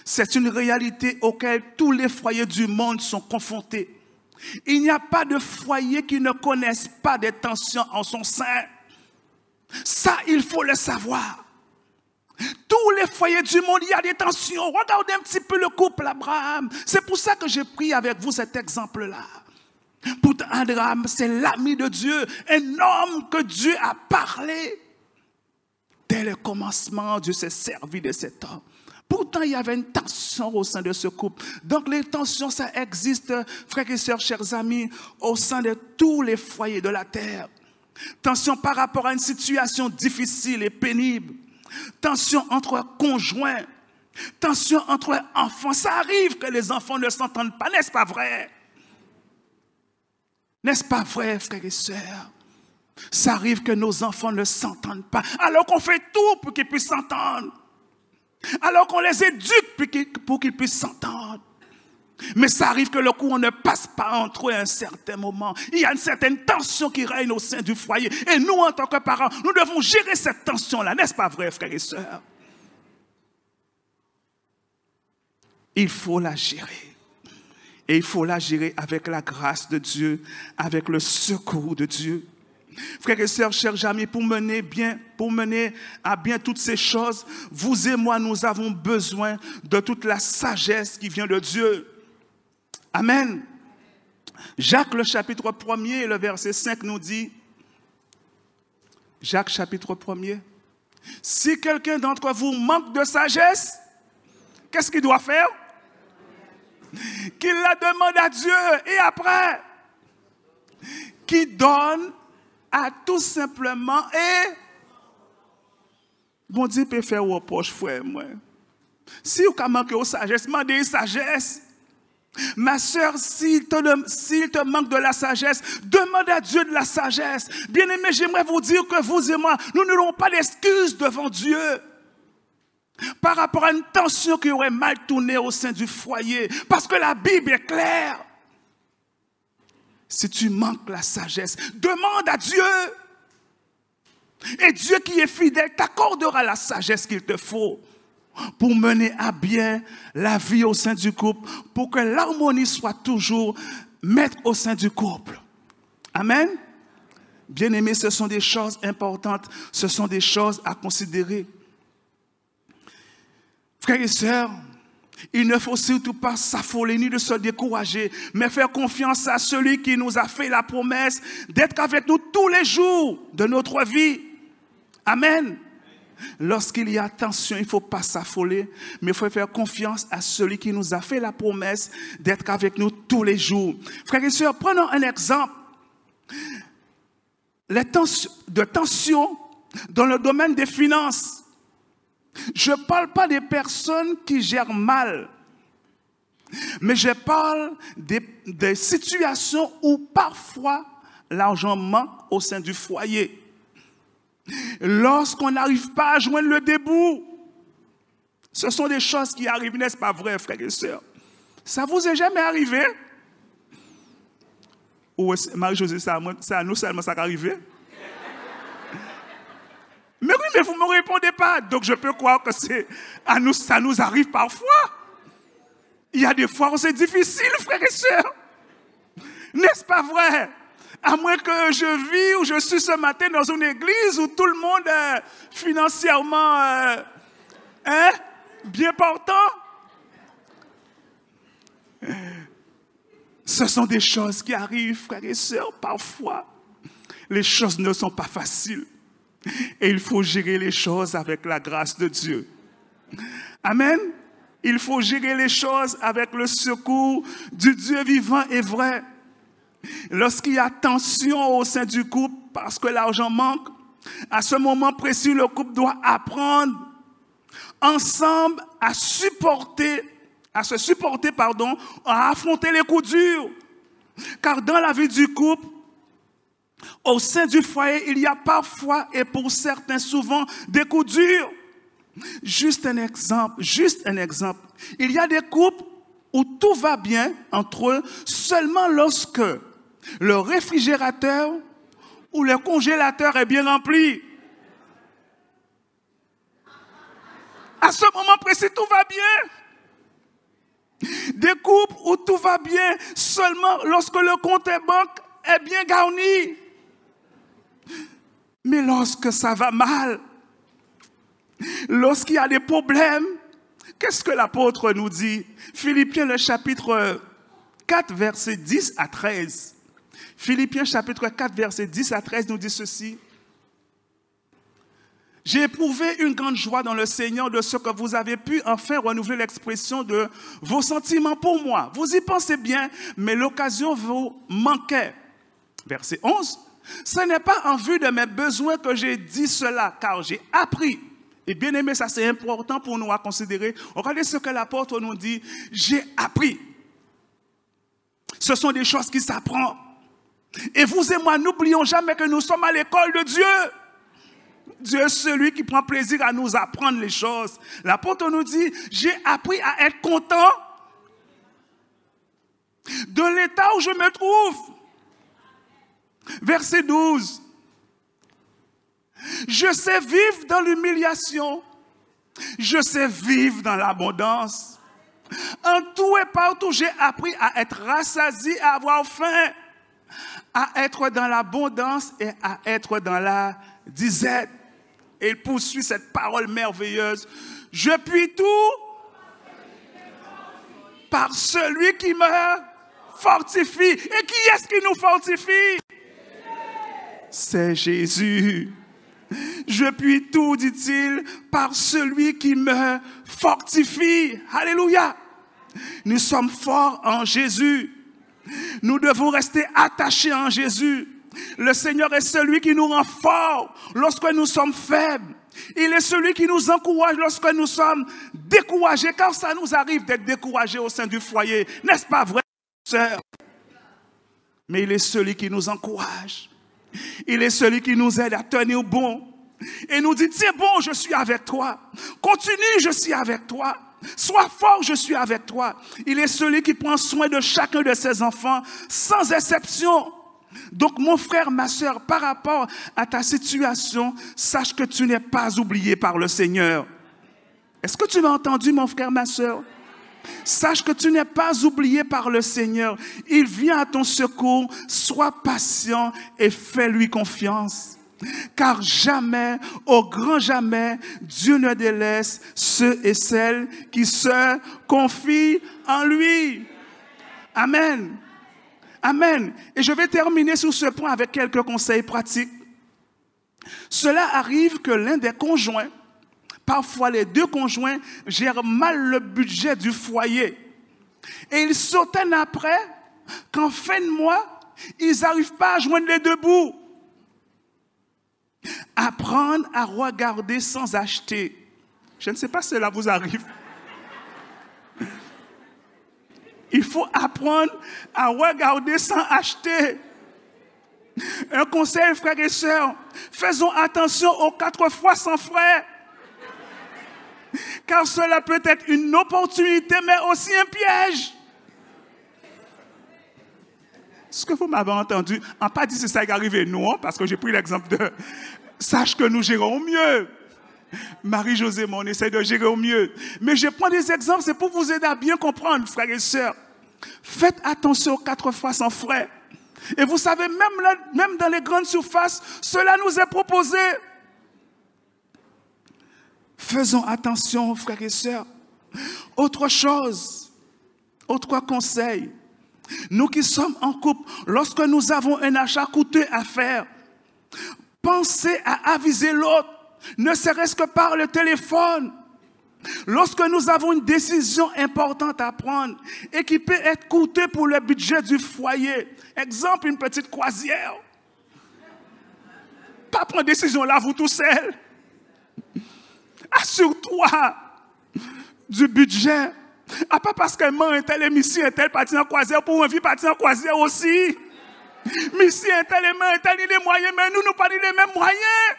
c'est une réalité auquel tous les foyers du monde sont confrontés. Il n'y a pas de foyer qui ne connaisse pas des tensions en son sein. Ça, il faut le savoir. Tous les foyers du monde, il y a des tensions. Regardez un petit peu le couple Abraham. C'est pour ça que j'ai pris avec vous cet exemple-là. Pourtant, Abraham, c'est l'ami de Dieu, un homme que Dieu a parlé. Dès le commencement, Dieu s'est servi de cet homme. Pourtant, il y avait une tension au sein de ce couple. Donc, les tensions, ça existe, frères et sœurs, chers amis, au sein de tous les foyers de la terre. Tension par rapport à une situation difficile et pénible. Tension entre conjoints. Tension entre enfants. Ça arrive que les enfants ne s'entendent pas, n'est-ce pas vrai? N'est-ce pas vrai, frères et sœurs? Ça arrive que nos enfants ne s'entendent pas, alors qu'on fait tout pour qu'ils puissent s'entendre. Alors qu'on les éduque pour qu'ils puissent s'entendre. Mais ça arrive que le courant ne passe pas entre eux à un certain moment. Il y a une certaine tension qui règne au sein du foyer. Et nous, en tant que parents, nous devons gérer cette tension-là. N'est-ce pas vrai, frères et sœurs? Il faut la gérer. Et il faut la gérer avec la grâce de Dieu, avec le secours de Dieu. Frères et sœurs, chers amis, pour mener à bien toutes ces choses, vous et moi, nous avons besoin de toute la sagesse qui vient de Dieu. Amen. Jacques, le chapitre 1er, le verset 5 nous dit, Jacques, chapitre 1er, si quelqu'un d'entre vous manque de sagesse, qu'est-ce qu'il doit faire? Qu'il la demande à Dieu et après, qu'il donne à tout simplement et bon Dieu peut faire au poche, frère, moi. Si vous avez manqué de sagesse, demandez sagesse. Ma soeur, s'il te manque de la sagesse, demande à Dieu de la sagesse. Bien-aimés, j'aimerais vous dire que vous et moi, nous n'aurons pas d'excuses devant Dieu par rapport à une tension qui aurait mal tourné au sein du foyer. Parce que la Bible est claire. Si tu manques la sagesse, demande à Dieu. Et Dieu qui est fidèle t'accordera la sagesse qu'il te faut pour mener à bien la vie au sein du couple, pour que l'harmonie soit toujours maître au sein du couple. Amen. Bien-aimés, ce sont des choses importantes, ce sont des choses à considérer. Frères et sœurs, il ne faut surtout pas s'affoler ni de se décourager, mais faire confiance à celui qui nous a fait la promesse d'être avec nous tous les jours de notre vie. Amen. Lorsqu'il y a tension, il ne faut pas s'affoler, mais il faut faire confiance à celui qui nous a fait la promesse d'être avec nous tous les jours. Frères et sœurs, prenons un exemple. Les tensions dans le domaine des finances. Je ne parle pas des personnes qui gèrent mal, mais je parle des situations où parfois l'argent manque au sein du foyer. Lorsqu'on n'arrive pas à joindre le debout, ce sont des choses qui arrivent, n'est-ce pas vrai, frères et sœurs? Ça vous est jamais arrivé? Ou Marie-Josée, ça à nous seulement ça arrive? Mais oui, mais vous ne me répondez pas. Donc je peux croire que ça nous arrive parfois. Il y a des fois où c'est difficile, frères et sœurs. N'est-ce pas vrai? À moins que je vis ou je suis ce matin dans une église où tout le monde est financièrement bien portant. Ce sont des choses qui arrivent, frères et sœurs, parfois. Les choses ne sont pas faciles. Et il faut gérer les choses avec la grâce de Dieu. Amen. Il faut gérer les choses avec le secours du Dieu vivant et vrai. Lorsqu'il y a tension au sein du couple parce que l'argent manque, à ce moment précis, le couple doit apprendre ensemble à se supporter, à affronter les coups durs. Car dans la vie du couple, au sein du foyer, il y a parfois et pour certains souvent des coups durs. Juste un exemple. Il y a des couples où tout va bien entre eux seulement lorsque le réfrigérateur ou le congélateur est bien rempli. À ce moment précis, tout va bien. Des couples où tout va bien seulement lorsque le compte en banque est bien garni. Mais lorsque ça va mal, lorsqu'il y a des problèmes, qu'est-ce que l'apôtre nous dit? Philippiens, le chapitre 4, verset 10 à 13. Philippiens, chapitre 4, verset 10 à 13 nous dit ceci. J'ai éprouvé une grande joie dans le Seigneur de ce que vous avez pu enfin renouveler l'expression de vos sentiments pour moi. Vous y pensez bien, mais l'occasion vous manquait. Verset 11. Ce n'est pas en vue de mes besoins que j'ai dit cela, car j'ai appris. Et bien aimé, ça c'est important pour nous à considérer. Regardez ce que l'apôtre nous dit. J'ai appris. Ce sont des choses qui s'apprennent. Et vous et moi, n'oublions jamais que nous sommes à l'école de Dieu. Dieu est celui qui prend plaisir à nous apprendre les choses. L'apôtre nous dit, j'ai appris à être content de l'état où je me trouve. Verset 12. Je sais vivre dans l'humiliation. Je sais vivre dans l'abondance. En tout et partout, j'ai appris à être rassasié, à avoir faim, à être dans l'abondance et à être dans la disette. Et il poursuit cette parole merveilleuse. Je puis tout par celui qui me fortifie. Et qui est-ce qui nous fortifie? C'est Jésus. Je puis tout, dit-il, par celui qui me fortifie. Alléluia. Nous sommes forts en Jésus. Nous devons rester attachés en Jésus. Le Seigneur est celui qui nous rend forts lorsque nous sommes faibles. Il est celui qui nous encourage lorsque nous sommes découragés. Car ça nous arrive d'être découragés au sein du foyer. N'est-ce pas vrai, sœur? Mais il est celui qui nous encourage. Il est celui qui nous aide à tenir bon. Et nous dit, tiens bon, je suis avec toi. Continue, je suis avec toi. Sois fort, je suis avec toi. Il est celui qui prend soin de chacun de ses enfants, sans exception. Donc, mon frère, ma soeur, par rapport à ta situation, sache que tu n'es pas oublié par le Seigneur. Est-ce que tu m'as entendu, mon frère, ma soeur? Sache que tu n'es pas oublié par le Seigneur. Il vient à ton secours. Sois patient et fais-lui confiance. Car jamais, au grand jamais, Dieu ne délaisse ceux et celles qui se confient en lui. Amen. Amen. Et je vais terminer sur ce point avec quelques conseils pratiques. Cela arrive que l'un des conjoints, parfois les deux conjoints, gèrent mal le budget du foyer. Et ils s'étonnent après qu'en fin de mois, ils n'arrivent pas à joindre les deux bouts. Apprendre à regarder sans acheter. Je ne sais pas si cela vous arrive. Il faut apprendre à regarder sans acheter. Un conseil, frères et sœurs, faisons attention aux 4 fois sans frais. Car cela peut être une opportunité, mais aussi un piège. Est-ce que vous m'avez entendu? On n'a pas dit si ça est arrivé, non, parce que j'ai pris l'exemple de « Sache que nous gérons mieux ». Marie-Josée, on essaie de gérer au mieux. Mais je prends des exemples, c'est pour vous aider à bien comprendre, frères et sœurs. Faites attention aux 4 fois sans frais. Et vous savez, même dans les grandes surfaces, cela nous est proposé. Faisons attention, frères et sœurs. Autre chose, autre conseil. Nous qui sommes en couple, lorsque nous avons un achat coûteux à faire, pensez à aviser l'autre, ne serait-ce que par le téléphone. Lorsque nous avons une décision importante à prendre et qui peut être coûteuse pour le budget du foyer, exemple, une petite croisière, pas prendre décision là, vous tout seul. Assure-toi du budget. Ah, pas parce qu'un man, un tel émission, un tel parti en croisière, pour un vie parti en croisière aussi. Mais si un tel aimant, un tel il est moyen, mais nous pas les mêmes moyens.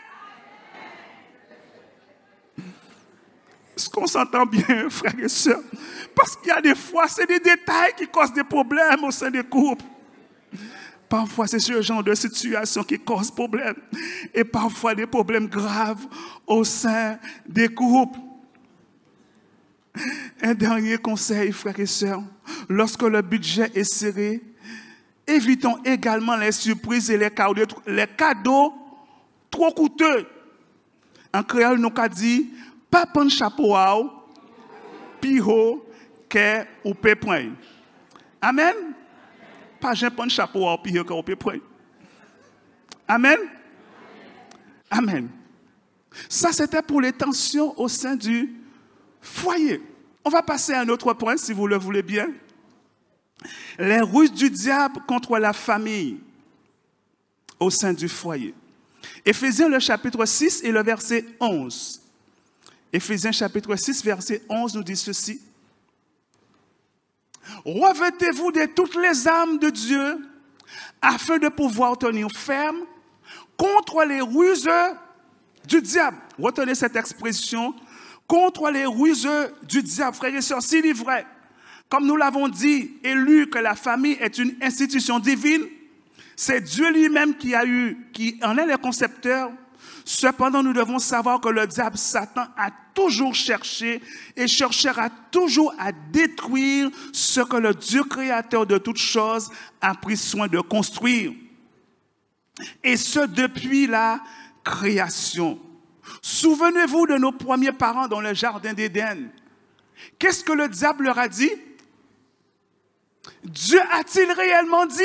Est-ce qu'on s'entend bien, frères et sœurs? Parce qu'il y a des fois, c'est des détails qui causent des problèmes au sein des couples. Parfois, c'est ce genre de situation qui cause problème. Et parfois, des problèmes graves au sein des couples. Un dernier conseil, frères et sœurs. Lorsque le budget est serré, évitons également les surprises et les cadeaux trop coûteux. En créole, nous avons dit, pas prendre chapeau plus haut que ou peut prendre. Amen. Pas jamais prendre chapeau plus haut que ou peut prendre. Amen. Amen. Ça, c'était pour les tensions au sein du foyer. On va passer à un autre point, si vous le voulez bien. Les ruses du diable contre la famille au sein du foyer. Éphésiens, le chapitre 6 et le verset 11. Éphésiens, chapitre 6, verset 11 nous dit ceci. Revêtez-vous de toutes les armes de Dieu afin de pouvoir tenir ferme contre les ruses du diable. Retenez cette expression, contre les ruses du diable. Frères et sœurs, s'il est vrai, comme nous l'avons dit et lu, que la famille est une institution divine, c'est Dieu lui-même qui en est le concepteur. Cependant, nous devons savoir que le diable, Satan, a toujours cherché et cherchera toujours à détruire ce que le Dieu créateur de toutes choses a pris soin de construire. Et ce, depuis la création. Souvenez-vous de nos premiers parents dans le jardin d'Éden. Qu'est-ce que le diable leur a dit? Dieu a-t-il réellement dit?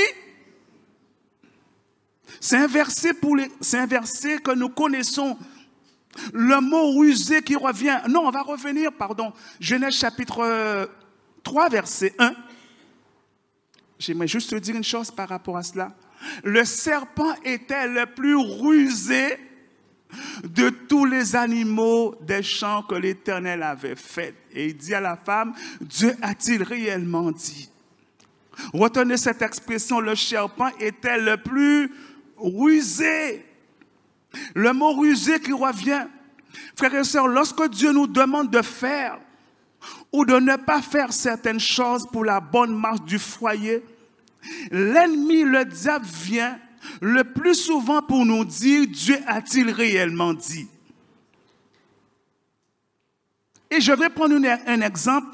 C'est un verset que nous connaissons. Le mot rusé qui revient. Non, on va revenir, pardon. Genèse chapitre 3, verset 1. J'aimerais juste te dire une chose par rapport à cela. Le serpent était le plus rusé de tous les animaux des champs que l'Éternel avait fait. Et il dit à la femme, Dieu a-t-il réellement dit? Retenez cette expression, le serpent était le plus rusé. Le mot rusé qui revient. Frères et sœurs, lorsque Dieu nous demande de faire ou de ne pas faire certaines choses pour la bonne marche du foyer, l'ennemi, le diable, vient le plus souvent pour nous dire, Dieu a-t-il réellement dit? Et je vais prendre un exemple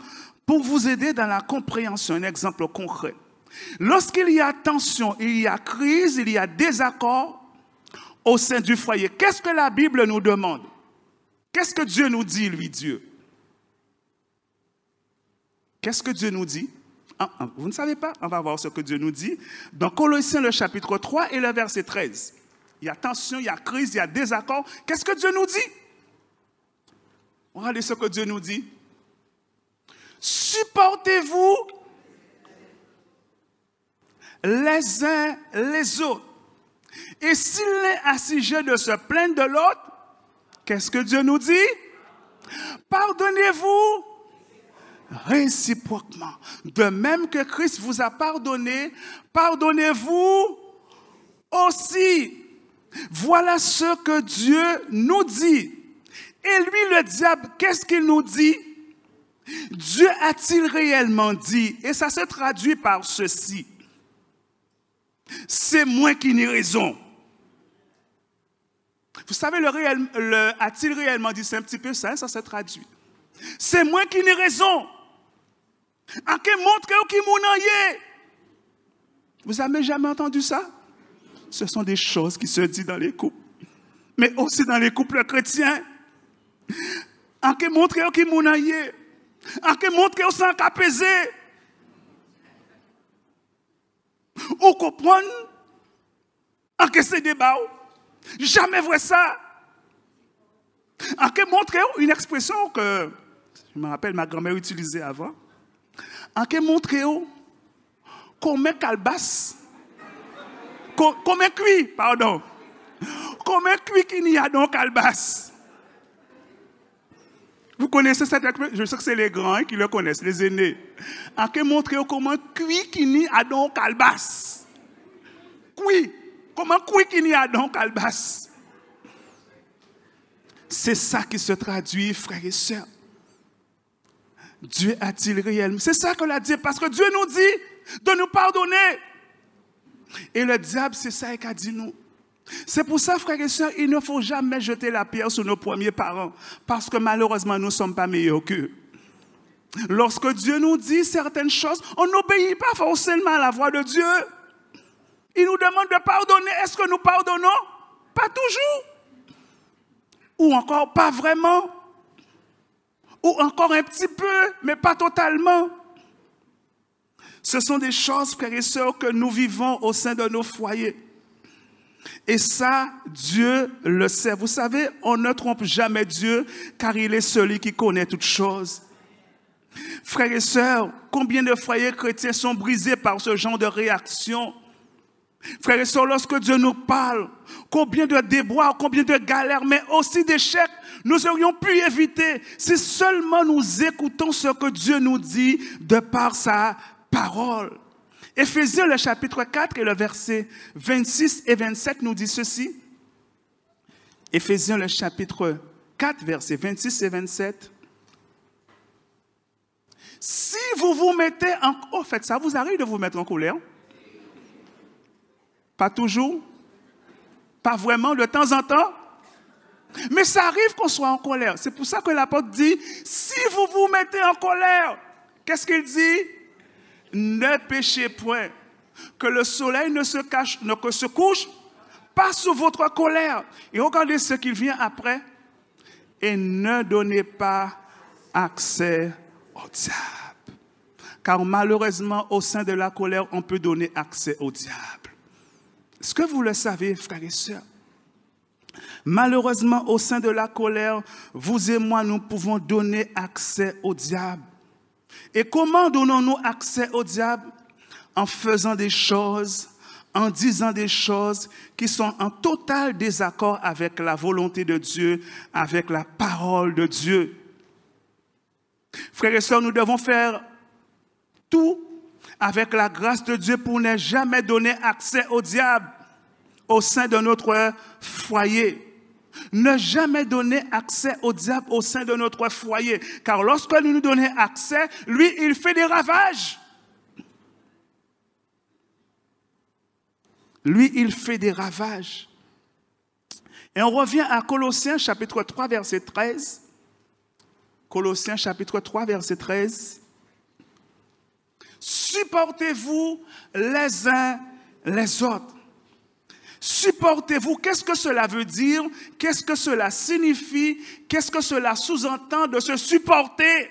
pour vous aider dans la compréhension, un exemple concret. Lorsqu'il y a tension, il y a crise, il y a désaccord au sein du foyer, qu'est-ce que la Bible nous demande? Qu'est-ce que Dieu nous dit, lui, Dieu? Qu'est-ce que Dieu nous dit? Vous ne savez pas? On va voir ce que Dieu nous dit. Dans Colossiens, le chapitre 3 et le verset 13. Il y a tension, il y a crise, il y a désaccord. Qu'est-ce que Dieu nous dit? Regardez ce que Dieu nous dit. Supportez-vous les uns les autres. Et s'il est à sujet de se plaindre de l'autre, qu'est-ce que Dieu nous dit? Pardonnez-vous réciproquement. De même que Christ vous a pardonné, pardonnez-vous aussi. Voilà ce que Dieu nous dit. Et lui, le diable, qu'est-ce qu'il nous dit? Dieu a-t-il réellement dit? Et ça se traduit par ceci. C'est moi qui n'ai raison. Vous savez, le a-t-il réellement dit? C'est un petit peu ça, ça se traduit. C'est moi qui n'ai raison. En quel montre qui m'ounaye? Vous avez jamais entendu ça? Ce sont des choses qui se disent dans les couples, mais aussi dans les couples chrétiens. En quel montre qui m'ounaye? En quel montre qui sont apaisés? Ou comprendre? En quel c'est débat? Jamais voir ça. En quel montre une expression que je me rappelle ma grand-mère utilisait avant. En quel montre combien calebasse, combien cuit, pardon, combien cuit qu'il y a dans calebasse. Vous connaissez cette expression? Je sais que c'est les grands qui le connaissent, les aînés. En quel montre comment cuit qu'il y a dans calebasse. Cuit, comment cuit qu'il y a dans calebasse. C'est ça qui se traduit, frères et sœurs. Dieu a-t-il réellement? C'est ça qu'on a dit, parce que Dieu nous dit de nous pardonner. Et le diable, c'est ça qu'il a dit nous. C'est pour ça, frères et sœurs, il ne faut jamais jeter la pierre sur nos premiers parents, parce que malheureusement, nous ne sommes pas meilleurs qu'eux. Lorsque Dieu nous dit certaines choses, on n'obéit pas forcément à la voix de Dieu. Il nous demande de pardonner. Est-ce que nous pardonnons? Pas toujours. Ou encore pas vraiment. Ou encore un petit peu, mais pas totalement. Ce sont des choses, frères et sœurs, que nous vivons au sein de nos foyers. Et ça, Dieu le sait. Vous savez, on ne trompe jamais Dieu, car il est celui qui connaît toutes choses. Frères et sœurs, combien de foyers chrétiens sont brisés par ce genre de réaction? Frères et sœurs, lorsque Dieu nous parle, combien de déboires, combien de galères, mais aussi d'échecs, nous aurions pu éviter si seulement nous écoutons ce que Dieu nous dit de par sa parole. Éphésiens, le chapitre 4 et le verset 26 et 27 nous dit ceci. Éphésiens, le chapitre 4, versets 26 et 27. Si vous vous mettez en... Oh, fait, ça vous arrive de vous mettre en colère? Pas toujours? Pas vraiment, de temps en temps? Mais ça arrive qu'on soit en colère. C'est pour ça que l'apôtre dit, si vous vous mettez en colère, qu'est-ce qu'il dit? Ne péchez point, que le soleil ne se couche pas sous votre colère. Et regardez ce qui vient après. Et ne donnez pas accès au diable. Car malheureusement, au sein de la colère, on peut donner accès au diable. Est-ce que vous le savez, frères et sœurs? Malheureusement, au sein de la colère, vous et moi, nous pouvons donner accès au diable. Et comment donnons-nous accès au diable? En faisant des choses, en disant des choses qui sont en total désaccord avec la volonté de Dieu, avec la parole de Dieu. Frères et sœurs, nous devons faire tout avec la grâce de Dieu pour ne jamais donner accès au diable au sein de notre foyer. Ne jamais donner accès au diable au sein de notre foyer. Car lorsque nous nous donnons accès, lui, il fait des ravages. Lui, il fait des ravages. Et on revient à Colossiens chapitre 3, verset 13. Colossiens chapitre 3, verset 13. Supportez-vous les uns les autres. Supportez-vous. Qu'est-ce que cela veut dire? Qu'est-ce que cela signifie? Qu'est-ce que cela sous-entend de se supporter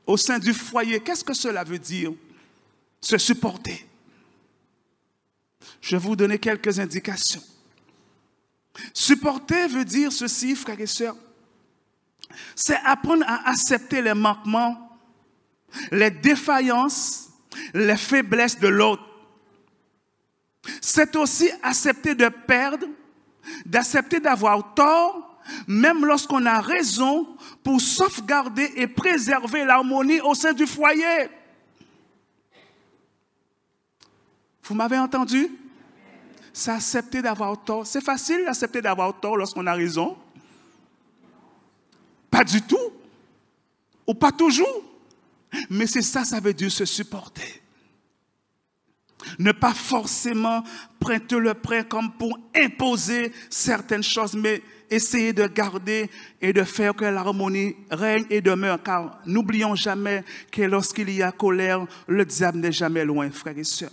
au sein du foyer? Qu'est-ce que cela veut dire? Se supporter. Je vais vous donner quelques indications. Supporter veut dire ceci, frères et sœurs. C'est apprendre à accepter les manquements, les défaillances, les faiblesses de l'autre. C'est aussi accepter de perdre, d'accepter d'avoir tort, même lorsqu'on a raison, pour sauvegarder et préserver l'harmonie au sein du foyer. Vous m'avez entendu? C'est accepter d'avoir tort. C'est facile d'accepter d'avoir tort lorsqu'on a raison? Pas du tout. Ou pas toujours. Mais c'est ça, ça veut dire se supporter. Ne pas forcément prêter le prêt comme pour imposer certaines choses, mais essayer de garder et de faire que l'harmonie règne et demeure. Car n'oublions jamais que lorsqu'il y a colère, le diable n'est jamais loin, frères et sœurs.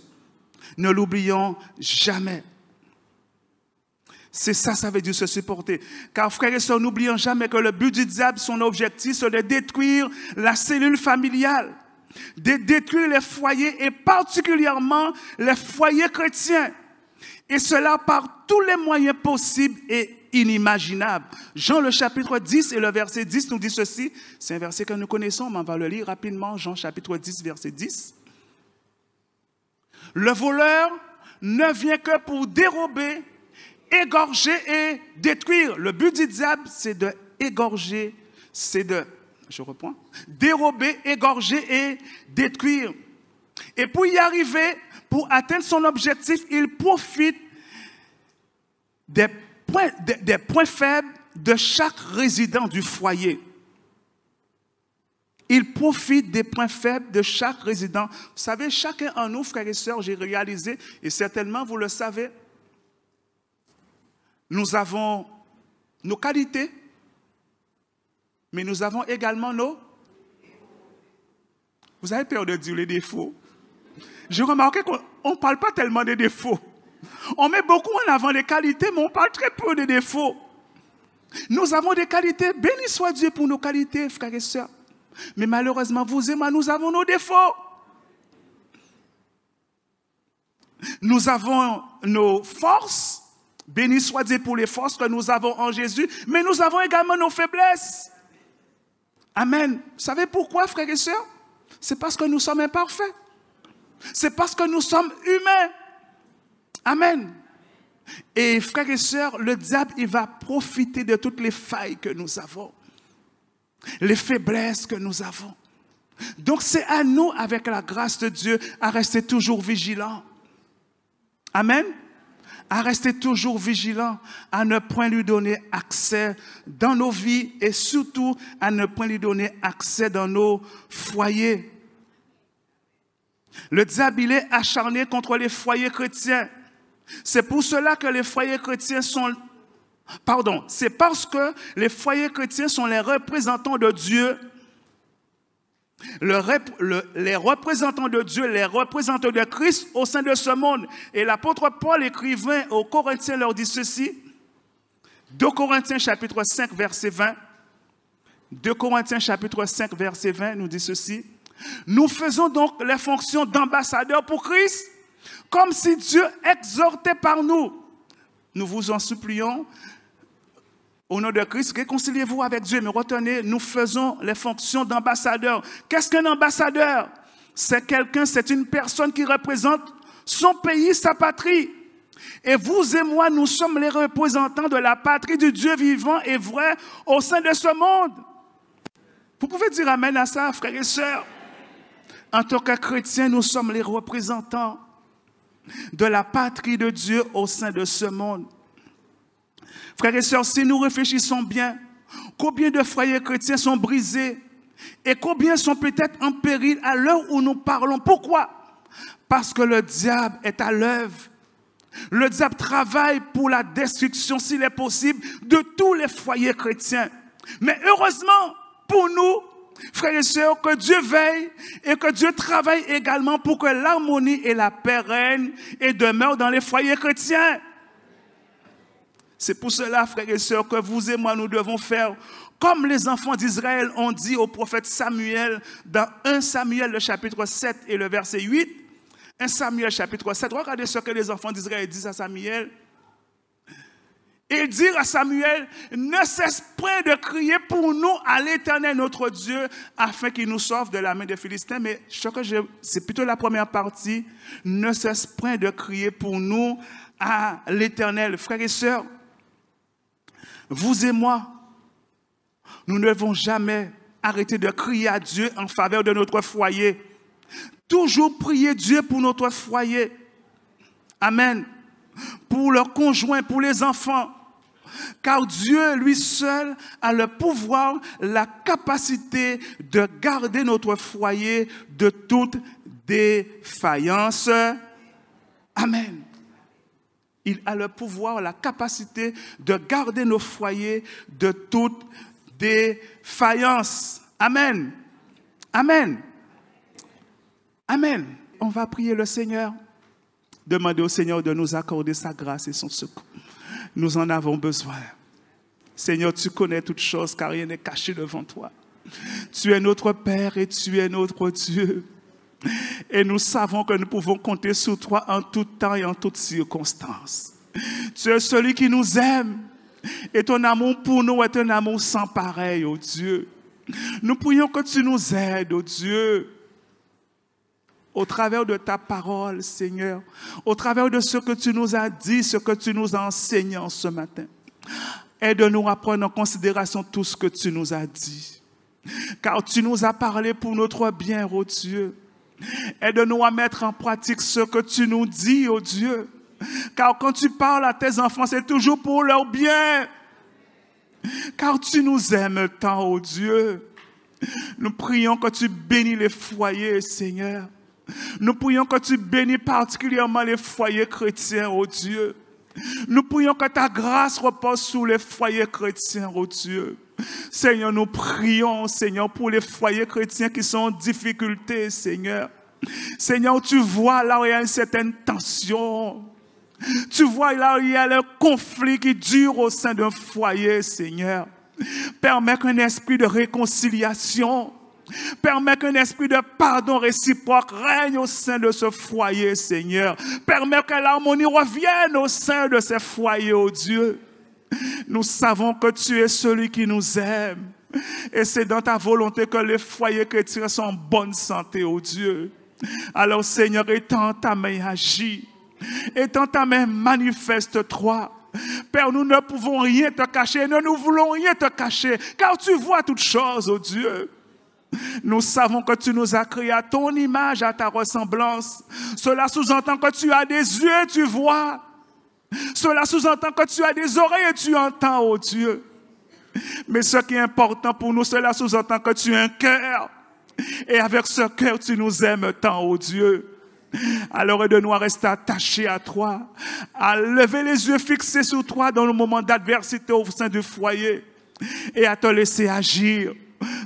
Ne l'oublions jamais. C'est ça, ça veut dire se supporter. Car frères et sœurs, n'oublions jamais que le but du diable, son objectif, c'est de détruire la cellule familiale, de détruire les foyers et particulièrement les foyers chrétiens. Et cela par tous les moyens possibles et inimaginables. Jean le chapitre 10 et le verset 10 nous dit ceci. C'est un verset que nous connaissons, mais on va le lire rapidement. Jean chapitre 10, verset 10. Le voleur ne vient que pour dérober, égorger et détruire. Le but du diable, c'est de égorger, dérober, égorger et détruire. Et pour y arriver, pour atteindre son objectif, il profite des points faibles de chaque résident du foyer. Il profite des points faibles de chaque résident. Vous savez, chacun en nous, frères et sœurs, j'ai réalisé, et certainement vous le savez, nous avons nos qualités, mais nous avons également nos... Vous avez peur de dire les défauts? J'ai remarqué qu'on ne parle pas tellement des défauts. On met beaucoup en avant les qualités, mais on parle très peu des défauts. Nous avons des qualités, béni soit Dieu pour nos qualités, frères et sœurs. Mais malheureusement, vous et moi, nous avons nos défauts. Nous avons nos forces, béni soit Dieu pour les forces que nous avons en Jésus, mais nous avons également nos faiblesses. Amen. Vous savez pourquoi, frères et sœurs? C'est parce que nous sommes imparfaits. C'est parce que nous sommes humains. Amen. Et frères et sœurs, le diable, il va profiter de toutes les failles que nous avons, les faiblesses que nous avons. Donc c'est à nous, avec la grâce de Dieu, à rester toujours vigilants. Amen. À rester toujours vigilants, à ne point lui donner accès dans nos vies et surtout à ne point lui donner accès dans nos foyers. Le diable, il est acharné contre les foyers chrétiens. C'est pour cela que les foyers chrétiens sont... c'est parce que les foyers chrétiens sont les représentants de Dieu. Les représentants de Dieu, les représentants de Christ au sein de ce monde. Et l'apôtre Paul, écrivant aux Corinthiens, leur dit ceci. 2 Corinthiens chapitre 5, verset 20. 2 Corinthiens chapitre 5, verset 20 nous dit ceci. Nous faisons donc les fonctions d'ambassadeurs pour Christ, comme si Dieu exhortait par nous. Nous vous en supplions, au nom de Christ, réconciliez-vous avec Dieu. Mais retenez, nous faisons les fonctions d'ambassadeurs. Qu'est-ce qu'un ambassadeur? C'est une personne qui représente son pays, sa patrie. Et vous et moi, nous sommes les représentants de la patrie du Dieu vivant et vrai au sein de ce monde. Vous pouvez dire amen à ça, frères et sœurs? En tant que chrétiens, nous sommes les représentants de la patrie de Dieu au sein de ce monde. Frères et sœurs, si nous réfléchissons bien, combien de foyers chrétiens sont brisés et combien sont peut-être en péril à l'heure où nous parlons? Pourquoi? Parce que le diable est à l'œuvre. Le diable travaille pour la destruction, s'il est possible, de tous les foyers chrétiens. Mais heureusement pour nous, frères et sœurs, que Dieu veille et que Dieu travaille également pour que l'harmonie et la paix règnent et demeurent dans les foyers chrétiens. C'est pour cela, frères et sœurs, que vous et moi, nous devons faire comme les enfants d'Israël ont dit au prophète Samuel dans 1 Samuel, le chapitre 7 et le verset 8. 1 Samuel, chapitre 7. Regardez ce que les enfants d'Israël disent à Samuel. Ils dirent à Samuel, ne cesse point de crier pour nous à l'Éternel notre Dieu, afin qu'il nous sauve de la main des Philistins. Mais c'est plutôt la première partie. Ne cesse point de crier pour nous à l'Éternel. Frères et sœurs, vous et moi, nous ne devons jamais arrêter de crier à Dieu en faveur de notre foyer. Toujours prier Dieu pour notre foyer. Amen. Pour leurs conjoints, pour les enfants. Car Dieu, lui seul, a le pouvoir, la capacité de garder notre foyer de toute défaillance. Amen. Il a le pouvoir, la capacité de garder nos foyers de toute défaillance. Amen. Amen. Amen. On va prier le Seigneur. Demander au Seigneur de nous accorder sa grâce et son secours. Nous en avons besoin. Seigneur, tu connais toutes choses car rien n'est caché devant toi. Tu es notre Père et tu es notre Dieu. Et nous savons que nous pouvons compter sur toi en tout temps et en toutes circonstances. Tu es celui qui nous aime. Et ton amour pour nous est un amour sans pareil, oh Dieu. Nous prions que tu nous aides, oh Dieu. Au travers de ta parole, Seigneur, au travers de ce que tu nous as dit, ce que tu nous as enseigné en ce matin. Aide-nous à prendre en considération tout ce que tu nous as dit. Car tu nous as parlé pour notre bien, oh Dieu. Aide-nous à mettre en pratique ce que tu nous dis, oh Dieu. Car quand tu parles à tes enfants, c'est toujours pour leur bien. Car tu nous aimes tant, oh Dieu. Nous prions que tu bénis les foyers, Seigneur. Nous prions que tu bénis particulièrement les foyers chrétiens, oh Dieu. Nous prions que ta grâce repose sur les foyers chrétiens, oh Dieu. Seigneur, nous prions, Seigneur, pour les foyers chrétiens qui sont en difficulté, Seigneur. Seigneur, tu vois là où il y a une certaine tension. Tu vois là où il y a le conflit qui dure au sein d'un foyer, Seigneur. Permets qu'un esprit de réconciliation, permets qu'un esprit de pardon réciproque règne au sein de ce foyer, Seigneur. Permets que l'harmonie revienne au sein de ces foyers, oh Dieu. Nous savons que tu es celui qui nous aime. Et c'est dans ta volonté que les foyers chrétiens sont en bonne santé, oh Dieu. Alors, Seigneur, étends ta main et agis. Étends ta main, manifeste-toi. Père, nous ne pouvons rien te cacher, nous ne voulons rien te cacher, car tu vois toutes choses, oh Dieu. Nous savons que tu nous as créés à ton image, à ta ressemblance. Cela sous-entend que tu as des yeux, tu vois. Cela sous-entend que tu as des oreilles et tu entends, oh Dieu. Mais ce qui est important pour nous, cela sous-entend que tu as un cœur. Et avec ce cœur, tu nous aimes tant, oh Dieu. Alors aide-nous à rester attachés à toi, à lever les yeux fixés sur toi dans le moment d'adversité au sein du foyer et à te laisser agir.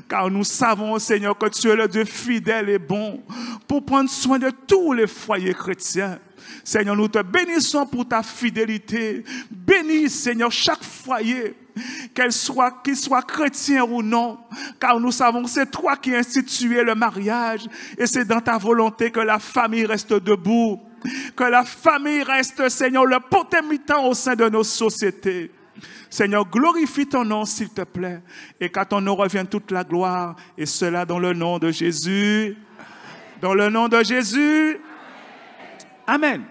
Car nous savons, Seigneur, que tu es le Dieu fidèle et bon pour prendre soin de tous les foyers chrétiens. Seigneur, nous te bénissons pour ta fidélité. Bénis, Seigneur, chaque foyer, qu'il soit chrétien ou non, car nous savons que c'est toi qui as institué le mariage et c'est dans ta volonté que la famille reste debout, que la famille reste, Seigneur, le potémitant au sein de nos sociétés. Seigneur, glorifie ton nom, s'il te plaît, et qu'à ton nom revienne toute la gloire, et cela dans le nom de Jésus. Dans le nom de Jésus. Amen.